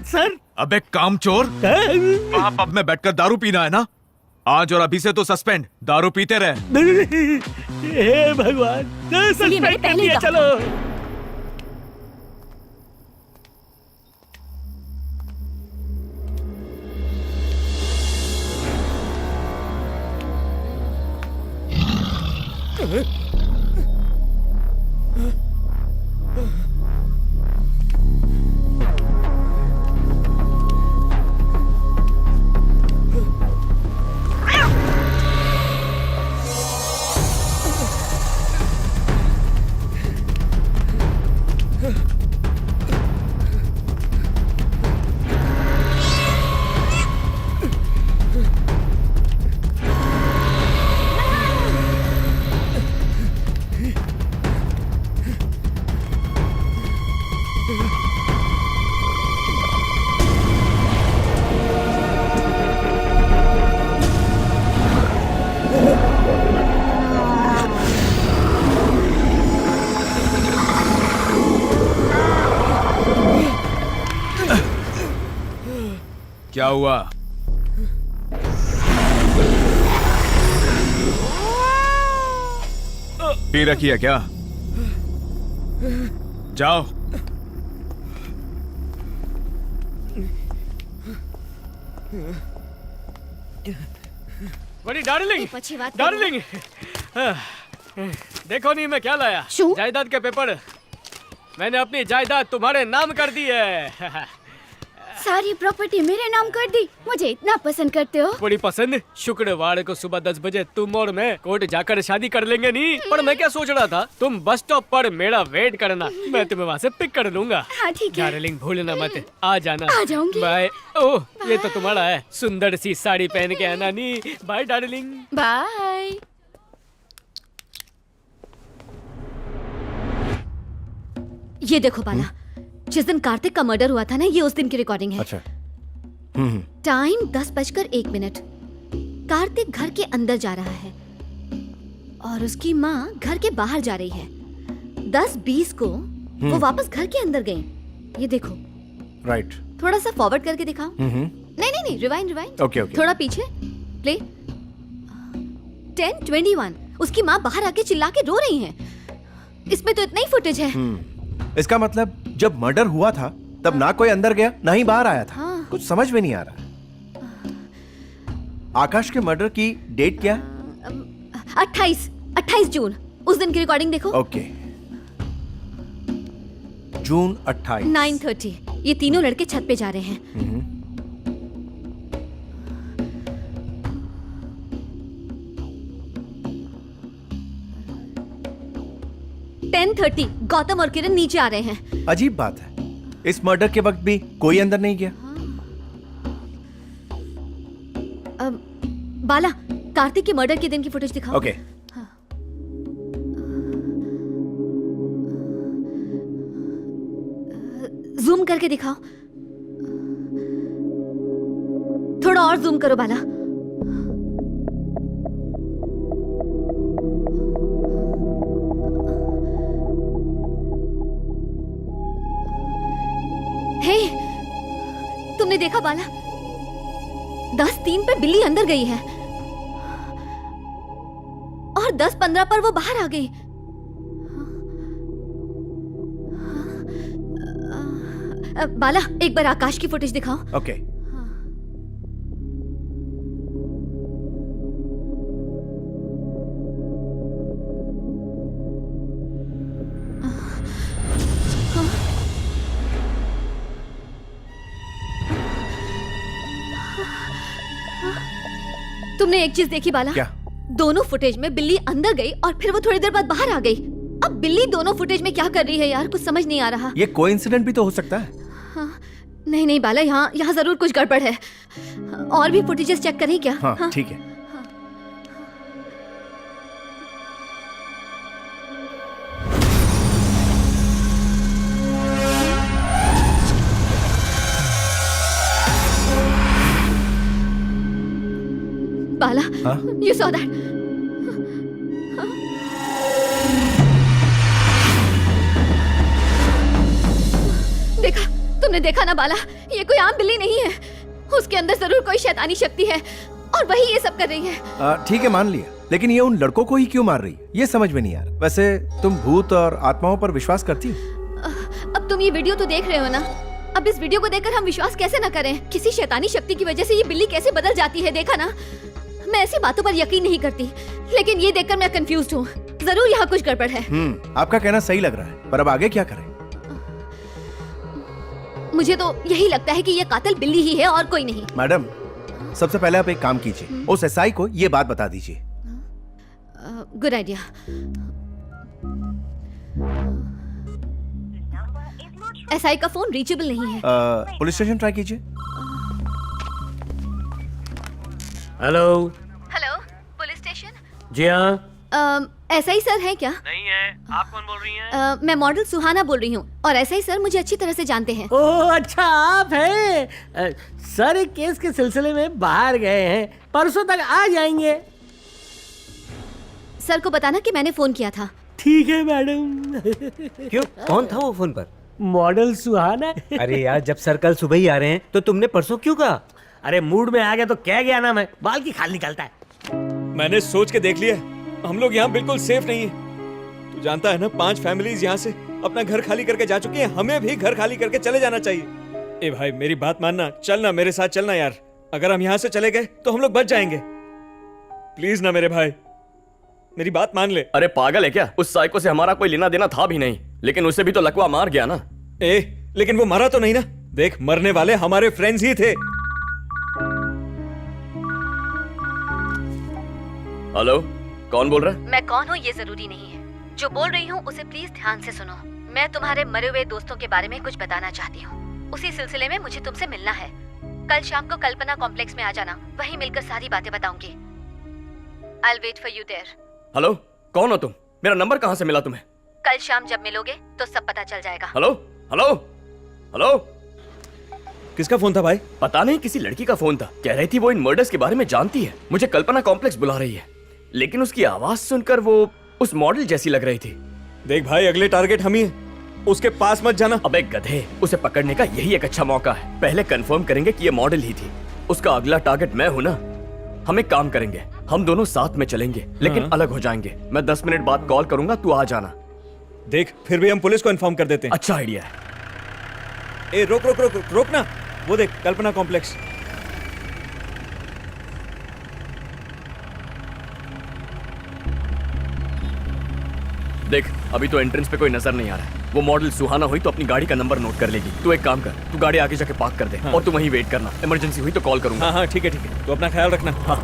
सर, अबे कामचोर, वहाँ पब में बैठकर दारू पीना है ना? आज और अभी से तो सस्पेंड, दारू पीते रहे। हे भगवान, सस्पेंड कर दिया, चलो। क्या हुआ? पी रखी है क्या? जाओ। बड़ी डार्लिंग, अच्छी बात डार्लिंग, देखो नहीं मैं क्या लाया, जायदाद के पेपर। मैंने अपनी जायदाद तुम्हारे नाम कर दी है। सारी प्रॉपर्टी मेरे नाम कर दी। मुझे इतना पसंद करते हो। बड़ी पसंद। शुक्रवार को सुबह 10 बजे तुम और मैं कोर्ट जाकर शादी कर लेंगे। नहीं, पर मैं क्या सोच रहा था, तुम बस स्टॉप पर मेरा वेट करना, मैं तुम्हें वहाँ से पिक कर लूंगा। हाँ ठीक है। डार्लिंग भूलना मत, आ जाना। आ जाऊंगी। बाय। ओह, ये तो तुम्हारा है, सुंदर सी साड़ी पहन के आना। नहीं, बाय डार्लिंग। बाय। ये देखो बाला, जिस दिन कार्तिक का मर्डर हुआ था ना, ये उस दिन की रिकॉर्डिंग है। अच्छा। टाइम 10:01। कार्तिक घर के अंदर जा रहा है और उसकी माँ घर के बाहर जा रही है। 10:20 को वो वापस घर के अंदर गई। ये देखो। राइट। थोड़ा सा फॉरवर्ड करके दिखाओ। नहीं, रिवाइंड। ओके। थोड़ा पीछे प्ले। 10:21 उसकी माँ बाहर आके चिल्ला के रो रही है। इसमें तो इतना ही फुटेज है। इसका मतलब जब मर्डर हुआ था तब ना कोई अंदर गया ना ही बाहर आया था। कुछ समझ में नहीं आ रहा। आकाश के मर्डर की डेट क्या? 28 जून। उस दिन की रिकॉर्डिंग देखो। ओके। जून 28। 9:30। ये तीनों लड़के छत पे जा रहे हैं। 10:30 गौतम और किरण नीचे आ रहे हैं। अजीब बात है, इस मर्डर के वक्त भी कोई अंदर नहीं गया। बाला, कार्तिक के मर्डर के दिन की फुटेज दिखाओ। ओके। जूम करके दिखाओ। थोड़ा और जूम करो बाला। हे, तुमने देखा बाला? 10:03 पे बिल्ली अंदर गई है। और 10-15 पर वो बाहर आ गई। बाला, एक बार आकाश की फुटेज दिखाओ। ओके। तुमने एक चीज देखी बाला? क्या? दोनों फुटेज में बिल्ली अंदर गई और फिर वो थोड़ी देर बाद बाहर आ गई। अब बिल्ली दोनों फुटेज में क्या कर रही है यार, कुछ समझ नहीं आ रहा। ये कोइंसिडेंट भी तो हो सकता है। हाँ, नहीं बाला, यहाँ जरूर कुछ गड़बड़ है। और भी फुटेजेस चेक करें क्या? हाँ, ठीक है। बाला, you saw that? देखा? तुमने देखा ना बाला, ये कोई आम बिल्ली नहीं है। उसके अंदर जरूर कोई शैतानी शक्ति है और वही ये सब कर रही है। ठीक है, मान लिया, लेकिन ये उन लड़कों को ही क्यों मार रही है, ये समझ में नहीं आ रहा। वैसे तुम भूत और आत्माओं पर विश्वास करती हो? अब तुम ये वीडियो तो देख रहे हो ना, अब इस वीडियो को देखकर हम विश्वास कैसे न करें? किसी शैतानी शक्ति की वजह से ये बिल्ली कैसे बदल जाती है, देखा ना? मैं ऐसी बातों पर यकीन नहीं करती, लेकिन ये देखकर मैं कंफ्यूज्ड हूँ। जरूर यहाँ कुछ गड़बड़ है। आपका कहना सही लग रहा है, पर अब आगे क्या करें? मुझे तो यही लगता है कि ये कातिल बिल्ली ही है और कोई नहीं। मैडम, सबसे पहले आप एक काम कीजिए, उस एसआई को ये बात बता दीजिए। Good idea. एसआई का फोन रीचेबल नहीं है। पुलिस स्टेशन ट्राई कीजिए। हेलो। Hello, police station? जी हाँ। एसआई सर है क्या? नहीं है। आप कौन बोल रही हैं? मैं मॉडल सुहाना बोल रही हूँ और एसआई सर मुझे अच्छी तरह से जानते हैं। ओह अच्छा, आप हैं। सर एक केस के सिलसिले में बाहर गए हैं, परसों तक आ जाएंगे। सर को बताना कि मैंने फोन किया था। ठीक है मैडम। क्यों, कौन था वो फोन पर? मॉडल सुहाना। अरे यार, जब सर कल सुबह ही आ रहे हैं तो तुमने परसों क्यों कहा? अरे मूड में आ गया तो कह गया ना मैं, बाल की खाल निकलता है। मैंने सोच के देख लिया, हम लोग यहाँ बिल्कुल सेफ नहीं है। तू जानता है ना, 5 फैमिलीज यहाँ से अपना घर खाली करके जा चुकी हैं। हमें भी घर खाली करके चले जाना चाहिए। ए भाई, मेरी बात मानना, चलना मेरे साथ, चलना यार। अगर हम यहाँ से चले गए तो हम लोग बच जाएंगे। प्लीज ना मेरे भाई, मेरी बात मान ले। अरे पागल है क्या? उस साइको से हमारा कोई लेना देना था भी नहीं, लेकिन उसे भी तो लकवा मार गया ना। लेकिन वो मरा तो नहीं ना? देख, मरने वाले हमारे फ्रेंड्स ही थे। हेलो, कौन बोल रहा है? मैं कौन हूँ ये जरूरी नहीं है, जो बोल रही हूँ उसे प्लीज ध्यान से सुनो। मैं तुम्हारे मरे हुए दोस्तों के बारे में कुछ बताना चाहती हूँ। उसी सिलसिले में मुझे तुमसे मिलना है। कल शाम को कल्पना कॉम्प्लेक्स में आ जाना, वहीं मिलकर सारी बातें बताऊंगी। I'll wait for you there। Hello, कौन हो तुम? मेरा नंबर कहाँ से मिला तुम्हें? कल शाम जब मिलोगे तो सब पता चल जाएगा। Hello hello hello. किसका फोन था भाई? पता नहीं, किसी लड़की का फोन था। कह रही थी वो इन मर्डर्स के बारे में जानती है, मुझे कल्पना कॉम्प्लेक्स बुला रही है। लेकिन उसकी आवाज सुनकर वो उस मॉडल जैसी लग रही थी। देख भाई, अगले टारगेट हम ही हैं। उसके पास मत जाना। अबे गधे, उसे पकड़ने का यही एक अच्छा मौका है। पहले कंफर्म करेंगे कि ये मॉडल ही थी। उसका अगला टारगेट मैं हूं ना। हम एक काम करेंगे, हम दोनों साथ में चलेंगे, लेकिन अलग हो जाएंगे। मैं 10 मिनट बाद कॉल करूंगा, तू आ जाना। देख, फिर भी हम पुलिस को इन्फॉर्म कर देते हैं। अच्छा आइडिया है। रोक रोक रोक रोक ना, वो देख, कल्पना कॉम्प्लेक्स। देख, अभी तो एंट्रेंस पे कोई नजर नहीं आ रहा है। वो मॉडल सुहाना हुई तो अपनी गाड़ी का नंबर नोट कर लेगी। तू एक काम कर, तू गाड़ी आगे जाके पार्क कर दे। और तू वहीं वेट करना, इमरजेंसी हुई तो कॉल करूंगा। हाँ ठीक है, तो अपना ख्याल रखना। हाँ।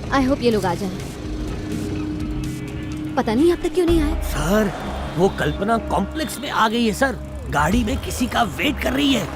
आई होप ये लोग आ जाएं। पता नहीं अब तक क्यों नहीं आए। सर वो कल्पना कॉम्प्लेक्स में आ गई है सर, गाड़ी में किसी का वेट कर रही है।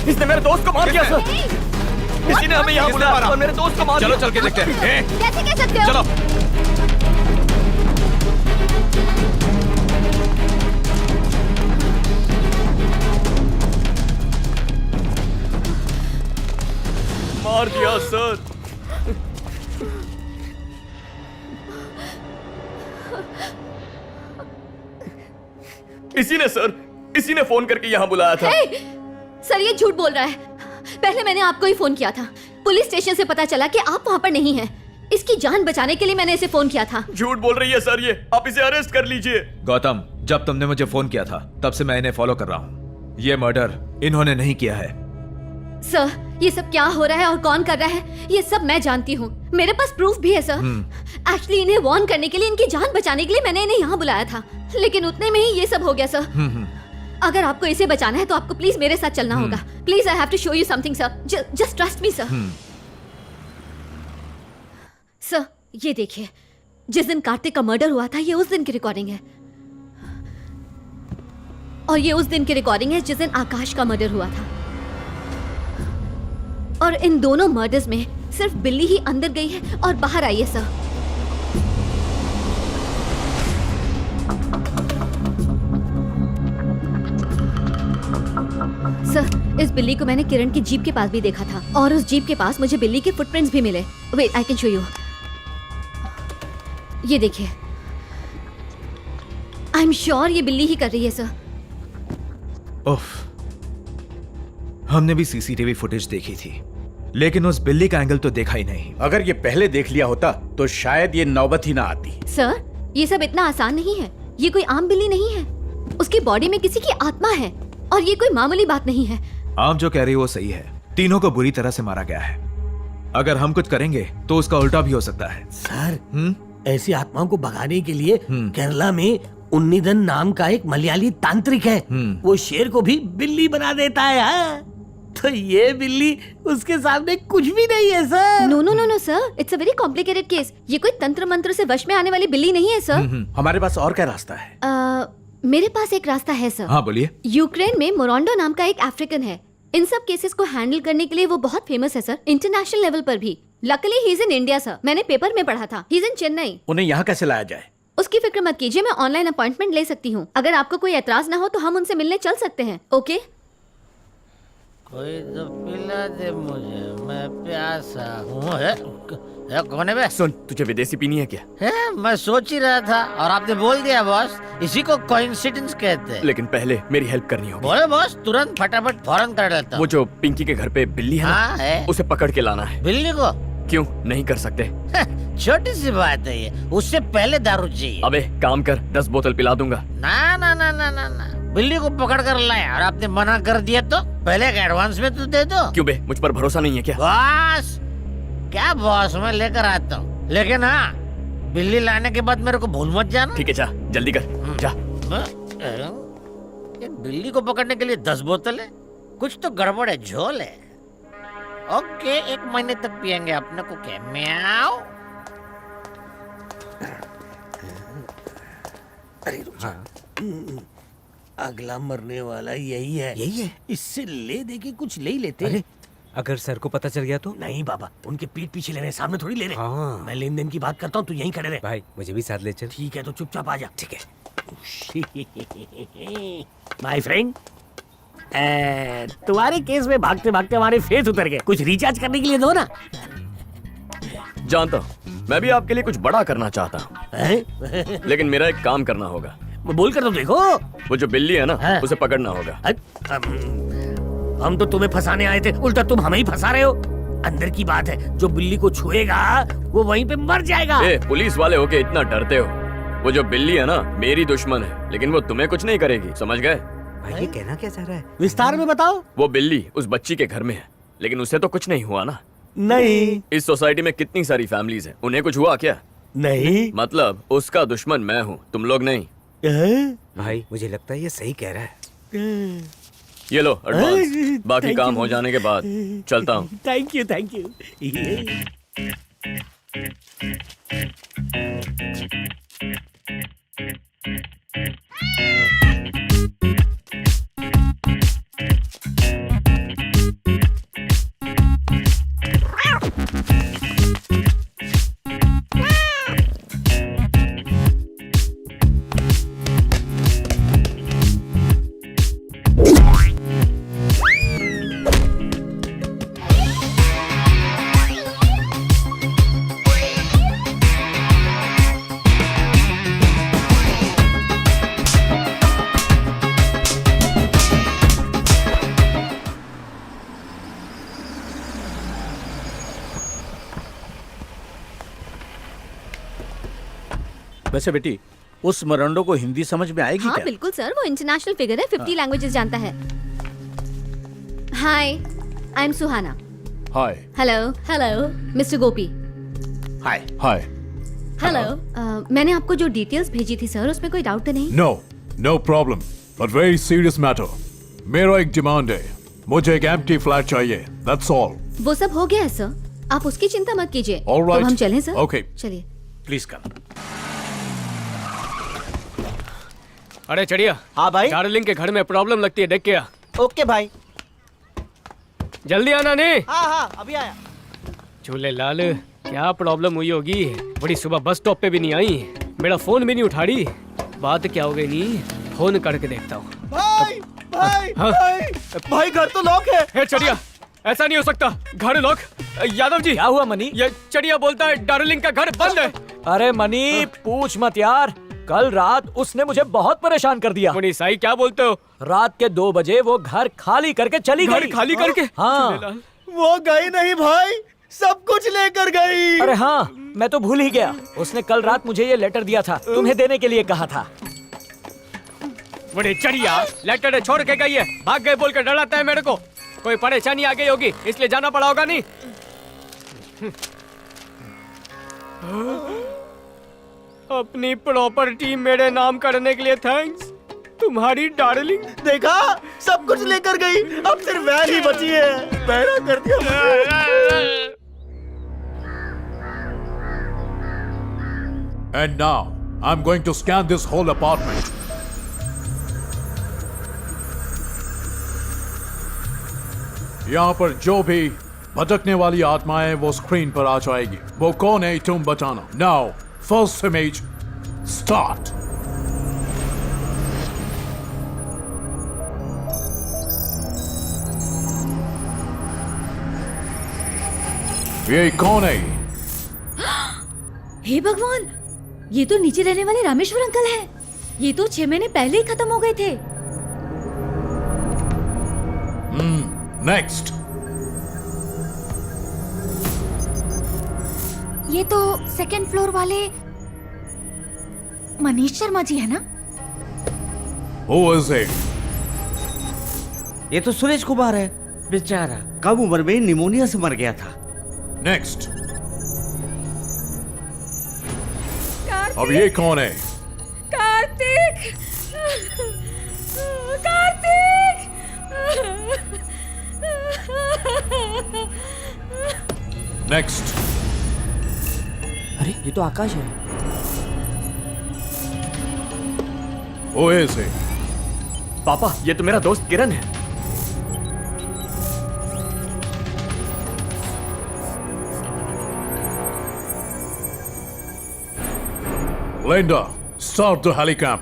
इसने मेरे दोस्त को मार दिया सर। किसी ने हमें यहाँ बुलाया और मेरे दोस्त को मार दिया। चलो चल के देखते हैं। कैसे कह सकते हो? चलो। मार दिया सर। इसी ने सर, इसी ने फोन करके यहाँ बुलाया था। सर ये झूठ बोल रहा है। पहले मैंने आपको ही फोन किया था। पुलिस स्टेशन से पता चला कि आप वहाँ पर नहीं हैं। इसकी जान बचाने के लिए मैंने इसे फोन किया था। झूठ बोल रही है सर ये। आप इसे अरेस्ट कर लीजिए। गौतम, जब तुमने मुझे फोन किया था तब से मैं इन्हें फॉलो कर रहा हूँ। ये मर्डर इन्होंने नहीं किया है। सर ये सब क्या हो रहा है और कौन कर रहा है ये सब मैं जानती हूँ। मेरे पास प्रूफ भी है सर। एक्चुअली इन्हें वार्न करने के लिए, इनकी जान बचाने के लिए मैंने इन्हें यहाँ बुलाया था, लेकिन उतने में ही ये सब हो गया सर। अगर आपको इसे बचाना है तो आपको प्लीज मेरे साथ चलना होगा। Please I have to show you something sir. Just trust me sir. Sir ये देखिए, जिस दिन कार्तिक का मर्डर हुआ था ये उस दिन की रिकॉर्डिंग है, और ये उस दिन की रिकॉर्डिंग है जिस दिन आकाश का मर्डर हुआ था। और इन दोनों मर्डर्स में सिर्फ बिल्ली ही अंदर गई है और बाहर आई है सर। सर इस बिल्ली को मैंने किरण की जीप के पास भी देखा था, और उस जीप के पास मुझे बिल्ली के फुटप्रिंट्स भी मिले। Wait I can show you. ये देखिए, आई एम श्योर ये बिल्ली ही कर रही है सर। उफ, हमने भी सीसीटीवी फुटेज देखी थी, लेकिन उस बिल्ली का एंगल तो देखा ही नहीं। अगर ये पहले देख लिया होता तो शायद ये नौबत ही ना आती। सर, ये सब इतना आसान नहीं है। ये कोई आम बिल्ली नहीं है, उसकी बॉडी में किसी की आत्मा है और ये कोई मामूली बात नहीं है। आप जो कह रही हो वो सही है, तीनों को बुरी तरह से मारा गया है। अगर हम कुछ करेंगे तो उसका उल्टा भी हो सकता है। सर, ऐसी आत्माओं को भगाने के लिए केरला में उन्नीदन नाम का एक मलयाली तांत्रिक है। वो शेर को भी बिल्ली बना देता है। हाँ? तो ये बिल्ली उसके सामने कुछ भी नहीं है sir. No no no no sir, it's a very complicated case. ये कोई तंत्र मंत्र से वश में आने वाली बिल्ली नहीं है सर। हमारे पास और क्या रास्ता है? मेरे पास एक रास्ता है सर। हाँ बोलिए। यूक्रेन में मोरंडो नाम का एक अफ्रीकन है। इन सब केसेस को हैंडल करने के लिए वो बहुत फेमस है सर, इंटरनेशनल लेवल पर भी। Luckily he is in India sir, मैंने पेपर में पढ़ा था। He is in Chennai. उन्हें यहाँ कैसे लाया जाए? उसकी फिक्र मत कीजिए, मैं ऑनलाइन अपॉइंटमेंट ले सकती हूँ। अगर आपको कोई एतराज ना हो तो हम उनसे मिलने चल सकते हैं। ओके? कोई तो पिला दे मुझे, मैं प्यासा हूँ। कौन है बे? सुन, तुझे विदेशी पीनी है क्या? है, मैं सोच ही रहा था और आपने बोल दिया बॉस। इसी को कोइंसिडेंस कहते हैं। लेकिन पहले मेरी हेल्प करनी होगी। बोले बॉस, तुरंत फटाफट फौरन कर लेता हूँ। वो जो पिंकी के घर पे बिल्ली है ना, हाँ, है। उसे पकड़ के लाना है। बिल्ली को? क्यों नहीं कर सकते? छोटी सी बात है ये, उससे पहले दारू चाहिए। अबे काम कर, 10 बोतल पिला दूंगा। ना ना ना ना ना ना, बिल्ली को पकड़ कर लाए और आपने मना कर दिया तो पहले एक एडवांस में तो दे दो। क्यों बे, मुझ पर भरोसा नहीं है क्या? बॉस, क्या बॉस, मैं लेकर आता हूँ, लेकिन हाँ, बिल्ली लाने के बाद मेरे को भूल मत जाना। ठीक है, जा जल्दी कर, जा। एक बिल्ली को पकड़ने के लिए 10 बोतल है, कुछ तो गड़बड़ है, झोल है। ओके, 1 महीने तक पियेंगे अपने को। क्या म्याऊ? अरे अगला मरने वाला यही है। यही है? इससे ले दे के कुछ ले ही लेते। अरे अगर सर को पता चल गया तो? नहीं बाबा, उनके पीठ पीछे ले रहे, सामने थोड़ी ले रहे। हाँ। मैं लेन देन की बात करता हूँ, तू यहीं खड़े रहे। भाई मुझे भी साथ ले चल। ठीक है, तो चुपचाप आ जा। ठीक है माय फ्रेंड, तुम्हारे केस में भागते भागते हमारे फेस उतर गए। कुछ रिचार्ज करने के लिए दो ना। जानता हूँ, मैं भी आपके लिए कुछ बड़ा करना चाहता हूँ, लेकिन मेरा एक काम करना होगा। बोल कर तो देखो। वो जो बिल्ली है ना, उसे पकड़ना होगा। हम तो तुम्हें फंसाने आए थे, उल्टा तुम हमें ही फंसा रहे हो। अंदर की बात है, जो बिल्ली को छुएगा वो वहीं पे मर जाएगा। पुलिस वाले होके इतना डरते हो? वो जो बिल्ली है ना, मेरी दुश्मन है, लेकिन वो तुम्हें कुछ नहीं करेगी, समझ गए? भाई ये कहना क्या चाह रहा है? विस्तार में बताओ। वो बिल्ली उस बच्ची के घर में है, लेकिन उसे तो कुछ नहीं हुआ ना। नहीं। इस सोसाइटी में कितनी सारी फैमिलीज हैं, उन्हें कुछ हुआ क्या? नहीं। मतलब उसका दुश्मन मैं हूँ, तुम लोग नहीं। भाई मुझे लगता है ये सही कह रहा है। ये लो एडवांस, बाकी काम हो जाने के बाद चलता हूँ। Thank you thank you. वैसे बेटी, उस मरंडो को हिंदी समझ में आएगी हाँ, क्या? बिल्कुल सर, वो इंटरनेशनल फिगर है, 50 लैंग्वेजेस जानता है। Hi, I am Suhana. Hi. Hello hello mister Gopi. Hi. Hi. Hello. मैंने आपको जो डिटेल्स भेजी थी सर, उसमें कोई डाउट तो नहीं? No problem, but very serious matter. मेरा एक डिमांड है, मुझे एक एम्प्टी फ्लैट चाहिए, दैट्स ऑल। वो सब हो गया है सर, आप उसकी चिंता मत कीजिए। All right. तो हम चलें सर? Okay. चलिए। Please come. अरे चढ़िया। हाँ भाई। डार्लिंग के घर में प्रॉब्लम लगती है, देख के आ। ओके भाई। जल्दी आना नहीं। हाँ अभी आया। झूले लाल, क्या प्रॉब्लम हुई होगी? बड़ी सुबह बस स्टॉप पे भी नहीं आई, मेरा फोन भी नहीं उठा रही। बात क्या हो गई? नहीं, फोन करके देखता हूँ। भाई भाई हाँ? भाई घर तो लॉक है। चढ़िया, ऐसा नहीं हो सकता, घर लॉक। यादव जी, क्या हुआ मनी? ये चढ़िया बोलता है डार्लिंग का घर बंद है। अरे मनी, पूछ मत यार, कल रात उसने मुझे बहुत परेशान कर दिया। मुनी साई क्या बोलते हो? रात के 2 बजे वो घर खाली करके चली गई। घर खाली करके? हाँ। वो गई नहीं भाई, सब कुछ लेकर गई। अरे हाँ, मैं तो भूल ही गया। उसने कल रात मुझे ये लेटर दिया था, तुम्हें देने के लिए कहा था। बड़े चढ़िया, लेटर छोड़ के गई है, भाग गए बोल के डराता है मेरे को। कोई परेशानी आ गई होगी इसलिए जाना पड़ा होगा। नहीं अपनी प्रॉपर्टी मेरे नाम करने के लिए थैंक्स तुम्हारी डार्लिंग। देखा, सब कुछ लेकर गई, अब सिर्फ वैन ही बची है। बहरा कर दिया। And now I'm going to scan this whole apartment. यहाँ पर जो भी भटकने वाली आत्माएं वो स्क्रीन पर आ जाएगी। वो कौन है तुम बताना। Now, first image, start. ये कौन है? हे भगवान, ये तो नीचे रहने वाले रामेश्वर अंकल हैं। ये तो 6 महीने पहले ही खत्म हो गए थे। नेक्स्ट। ये तो 2nd फ्लोर वाले मनीष शर्मा जी है ना? Who is it? ये तो सुरेश कुमार है, बेचारा कम उम्र में निमोनिया से मर गया था। नेक्स्ट। अब ये कौन है? कार्तिक! कार्तिक! नेक्स्ट। अरे ये तो आकाश है। Who is it? पापा, ये तो मेरा दोस्त किरण है। Linda, start the helicam.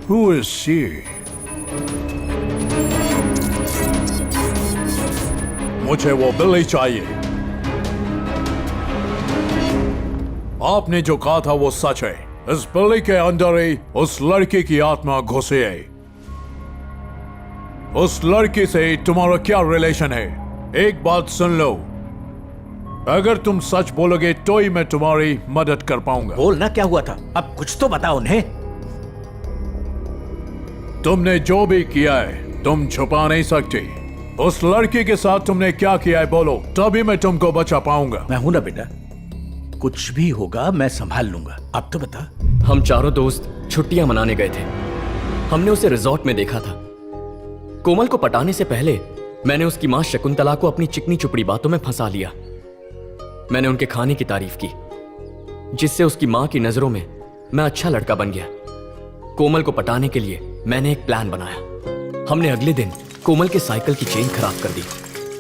Who is she? मुझे वो बिल्ली चाहिए। आपने जो कहा था वो सच है। इस बिल्ली के अंदर ही उस लड़की की आत्मा घुसी है। उस लड़की से तुम्हारा क्या रिलेशन है? एक बात सुन लो, अगर तुम सच बोलोगे तो ही मैं तुम्हारी मदद कर पाऊंगा। बोलना क्या हुआ था, अब कुछ तो बताओ उन्हें। तुमने जो भी किया है तुम छुपा नहीं सकती। उस लड़की के साथ तुमने क्या किया है बोलो, तभी मैं तुमको बचा पाऊंगा। मैं हूं ना बेटा, कुछ भी होगा मैं संभाल लूंगा। अब तो बता। हम चारों दोस्त छुट्टियां मनाने गए थे। हमने उसे रिजॉर्ट में देखा था। कोमल को पटाने से पहले मैंने उसकी मां शकुंतला को अपनी चिकनी चुपड़ी बातों में फंसा लिया। मैंने उनके खाने की तारीफ की, जिससे उसकी मां की नजरों में मैं अच्छा लड़का बन गया। कोमल को पटाने के लिए मैंने एक प्लान बनाया। हमने अगले दिन कोमल के साइकिल की चेन खराब कर दी,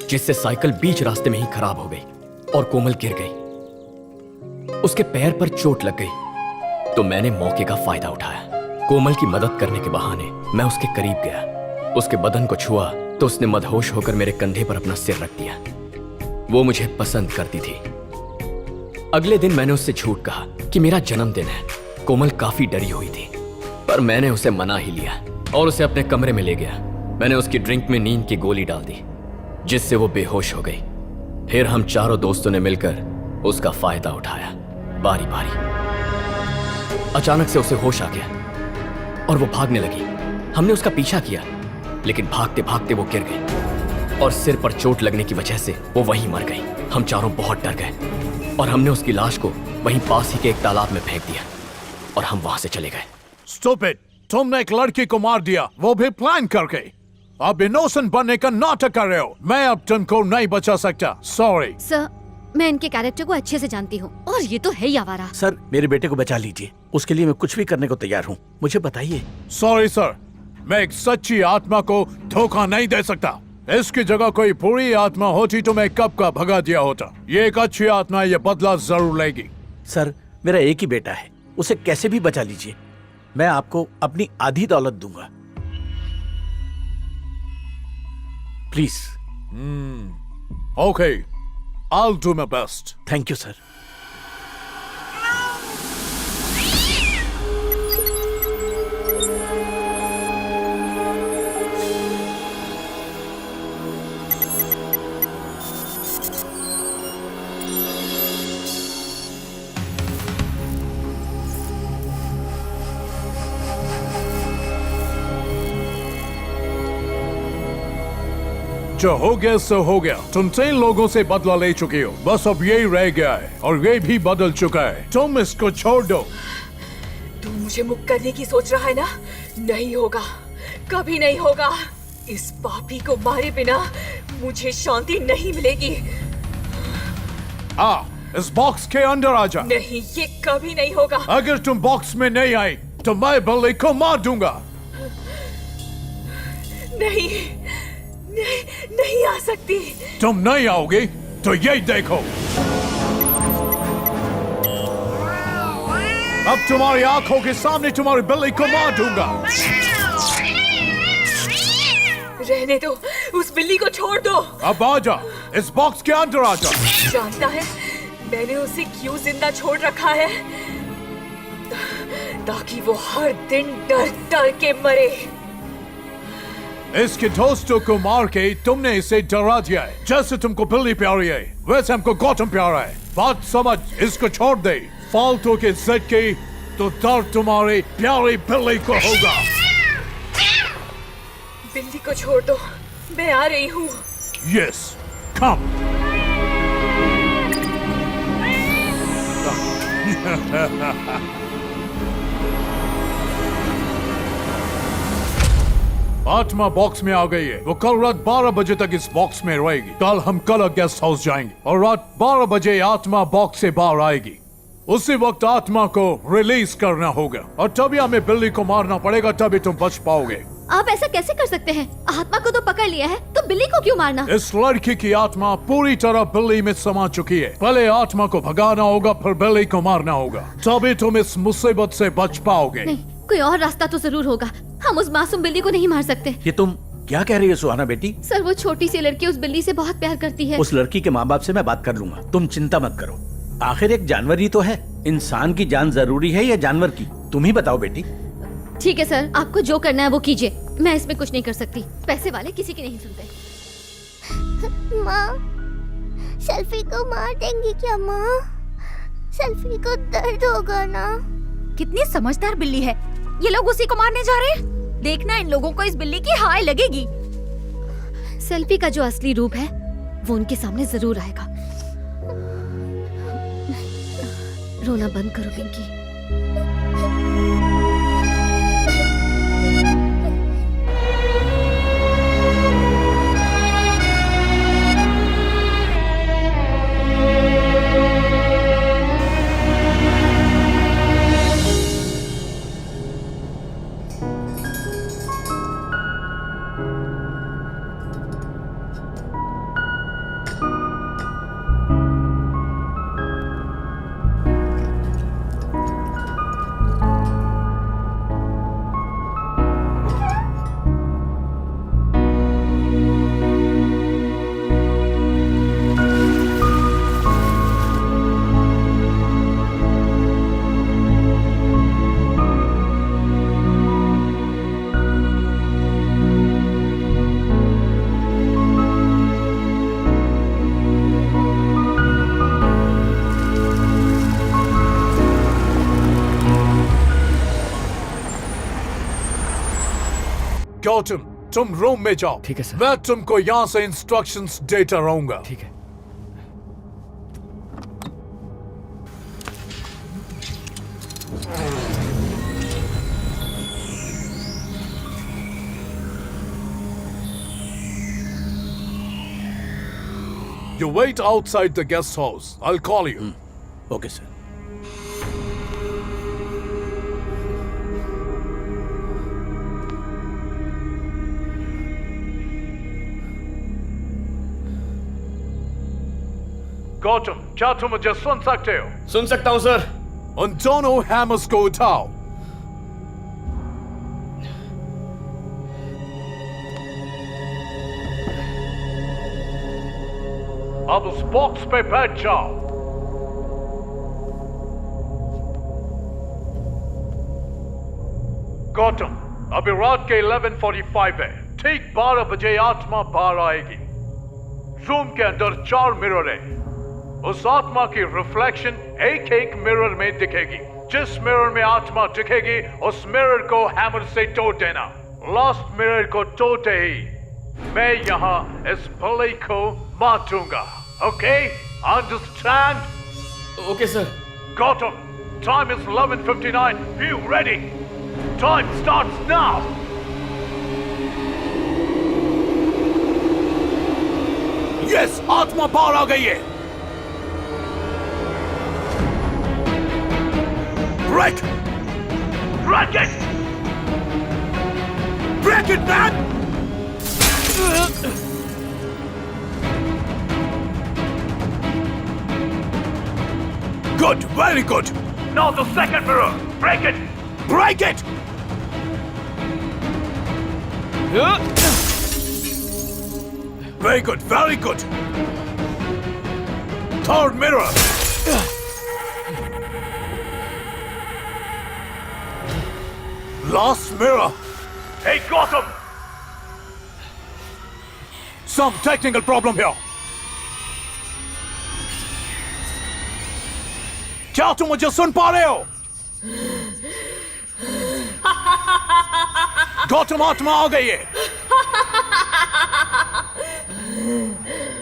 जिससे साइकिल बीच रास्ते में ही खराब हो गई और कोमल गिर गई। उसके पैर पर चोट लग गई, तो मैंने मौके का फायदा उठाया। कोमल की मदद करने के बहाने मैं उसके करीब गया। उसके बदन को छुआ तो उसने मदहोश होकर मेरे कंधे पर अपना सिर रख दिया। वो मुझे पसंद करती थी। अगले दिन मैंने उससे झूठ कहा कि मेरा जन्मदिन है। कोमल काफी डरी हुई थी, पर मैंने उसे मना ही लिया और उसे अपने कमरे में ले गया। मैंने उसकी ड्रिंक में नींद की गोली डाल दी, जिससे वो बेहोश हो गई। फिर हम चारों दोस्तों ने मिलकर उसका फायदा उठाया, बारी बारी। अचानक से उसे होश आ गया और वो भागने लगी। हमने उसका पीछा किया, लेकिन भागते भागते वो गिर गई और सिर पर चोट लगने की वजह से वो वहीं मर गई। हम चारों बहुत डर गए। और हमने उसकी लाश को वहीं पास ही के एक तालाब में फेंक दिया और हम वहां से चले गए। स्टूपिड, तुमने एक लड़की को मार दिया, वो भी प्लान करके। अब इनोसेंट बनने का नाटक कर रहे हो। मैं अब तुमको नहीं बचा सकता, सॉरी। सर, मैं इनके कैरेक्टर को अच्छे से जानती हूँ और ये तो है ही आवारा। सर, मेरे बेटे को बचा लीजिए, उसके लिए मैं कुछ भी करने को तैयार हूँ, मुझे बताइए। सॉरी सर, मैं एक सच्ची आत्मा को धोखा नहीं दे सकता। इसकी जगह कोई बुरी आत्मा होती तो मैं कब का भगा दिया होता। ये एक अच्छी आत्मा, ये बदला जरूर लेगी। सर, मेरा एक ही बेटा है, उसे कैसे भी बचा लीजिए। मैं आपको अपनी आधी दौलत दूंगा, please. Okay, I'll do my best. Thank you sir. जो हो गया सो हो गया। तुम 3 लोगों से बदला ले चुके हो, बस अब यही रह गया है और ये भी बदल चुका है। तुम इसको छोड़ दो। तू मुझे मुक्त करने की सोच रहा है ना? नहीं होगा, कभी नहीं होगा। इस पापी को मारे बिना मुझे शांति नहीं मिलेगी। इस बॉक्स के अंदर आ जा। नहीं, ये कभी नहीं होगा। अगर तुम बॉक्स में नहीं आई तो मैं बिल्ली को मार दूंगा। नहीं, नहीं आ सकती। तुम नहीं आओगे तो यही देखो। अब तुम्हारी आंखों के सामने तुम्हारी बिल्ली को मार दूंगा। रहने दो, उस बिल्ली को छोड़ दो। अब आ जा, इस बॉक्स के अंदर आ जा। जानता है मैंने उसे क्यों जिंदा छोड़ रखा है? ताकि वो हर दिन डर डर के मरे। इसके दोस्तों को मार के तुमने इसे डरा दिया है। जैसे तुमको बिल्ली प्यारी है वैसे हमको गौतम प्यारा है। बात समझ, इसको छोड़ दे। फालतू के जिद की तो दर्द तुम्हारी प्यारी बिल्ली को होगा। बिल्ली को छोड़ दो, मैं आ रही हूँ। यस, कम। आत्मा बॉक्स में आ गई है। वो कल रात 12 बजे तक इस बॉक्स में रहेगी। कल हम कल गेस्ट हाउस जाएंगे और रात 12 बजे आत्मा बॉक्स से बाहर आएगी। उसी वक्त आत्मा को रिलीज करना होगा और तभी हमें बिल्ली को मारना पड़ेगा, तभी तुम बच पाओगे। आप ऐसा कैसे कर सकते हैं? आत्मा को तो पकड़ लिया है, तो बिल्ली को क्यों मारना? इस लड़की की आत्मा पूरी तरह बिल्ली में समा चुकी है। पहले आत्मा को भगाना होगा, फिर बिल्ली को मारना होगा, तभी तुम इस मुसीबत से बच पाओगे। नहीं, कोई और रास्ता तो जरूर होगा। हम उस मासूम बिल्ली को नहीं मार सकते। ये तुम क्या कह रही है सुहाना बेटी? सर, वो छोटी सी लड़की उस बिल्ली से बहुत प्यार करती है। उस लड़की के माँ बाप से मैं बात कर लूंगा, तुम चिंता मत करो। आखिर एक जानवर ही तो है। इंसान की जान जरूरी है या जानवर की? तुम ही बताओ बेटी। ठीक है सर, आपको जो करना है वो कीजिए, मैं इसमें कुछ नहीं कर सकती। पैसे वाले किसी की नहीं सुनते। माँ, सेल्फी को मार देंगी क्या माँ? सेल्फी को दर्द होगा ना? कितनी समझदार बिल्ली है। ये लोग उसी को मारने जा रहे हैं। देखना, इन लोगों को इस बिल्ली की हाय लगेगी। सेल्फी का जो असली रूप है वो उनके सामने जरूर आएगा। रोना बंद करो पिंकी। गौतम, तुम रूम में जाओ। ठीक है सर। मैं तुमको यहाँ से इंस्ट्रक्शंस देता रहूंगा। ठीक है। You wait outside the guest house. I'll call you. Okay, sir. Gautam, क्या तुम मुझे सुन सकते हो? सुन सकता हूं सर। उन दोनों हैमर्स को उठाओ। अब उस बॉक्स पे बैठ जाओ। गौतम, अभी रात के 11:45 है। ठीक 12 बजे आत्मा बाहर आएगी। रूम के अंदर 4 मिरर है। उस आत्मा की रिफ्लेक्शन एक एक मिरर में दिखेगी। जिस मिरर में आत्मा दिखेगी उस मिरर को हैमर से तोड़ देना। लास्ट मिरर को तोड़ते ही मैं यहाँ इस भले को मार दूंगा। Okay? Understand? Okay sir. Gotham, time is 11:59. You ready? Time starts now. Yes, आत्मा बाहर आ गई है। Break! Break it! Break it, man! Good, very good. Now the second mirror. Break it! Break it! Very good, very good. Third mirror. Last mirror. Hey, Gotham! Some technical problem here. क्या तुम मुझे सुन पा रहे हो? गौतम, आत्मा आ गई है।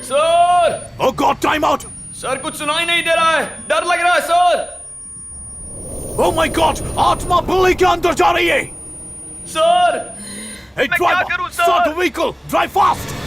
Sir! Oh God, time out! Sir कुछ सुनाई नहीं दे रहा है। डर लग रहा है सर। Oh my God, आत्मा बिल्ली के अंदर जा रही है। सर! Hey, मैं क्या driver, करूं sir? start the vehicle. Drive fast.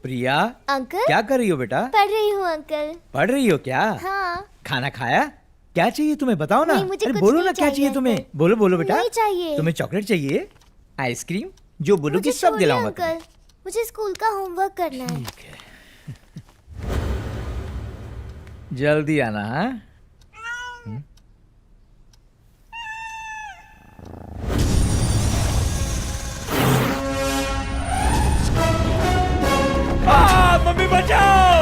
Priya, uncle क्या कर रही हो बेटा? पढ़ रही हूँ अंकल। पढ़ रही हो क्या? हाँ। खाना खाया? क्या चाहिए तुम्हें बताओ ना। नहीं, मुझे अरे कुछ बोलो नहीं ना क्या चाहिए चाहिए तुम्हें। बोलो बोलो बेटा। नहीं चाहिए। तुम्हें चॉकलेट चाहिए, आइसक्रीम, जो बोलोगी मुझे सब छोड़िए दिलाऊंगा। अंकल, मुझे स्कूल का होमवर्क करना है। जल्दी आना। हाँ मम्मी बचाओ।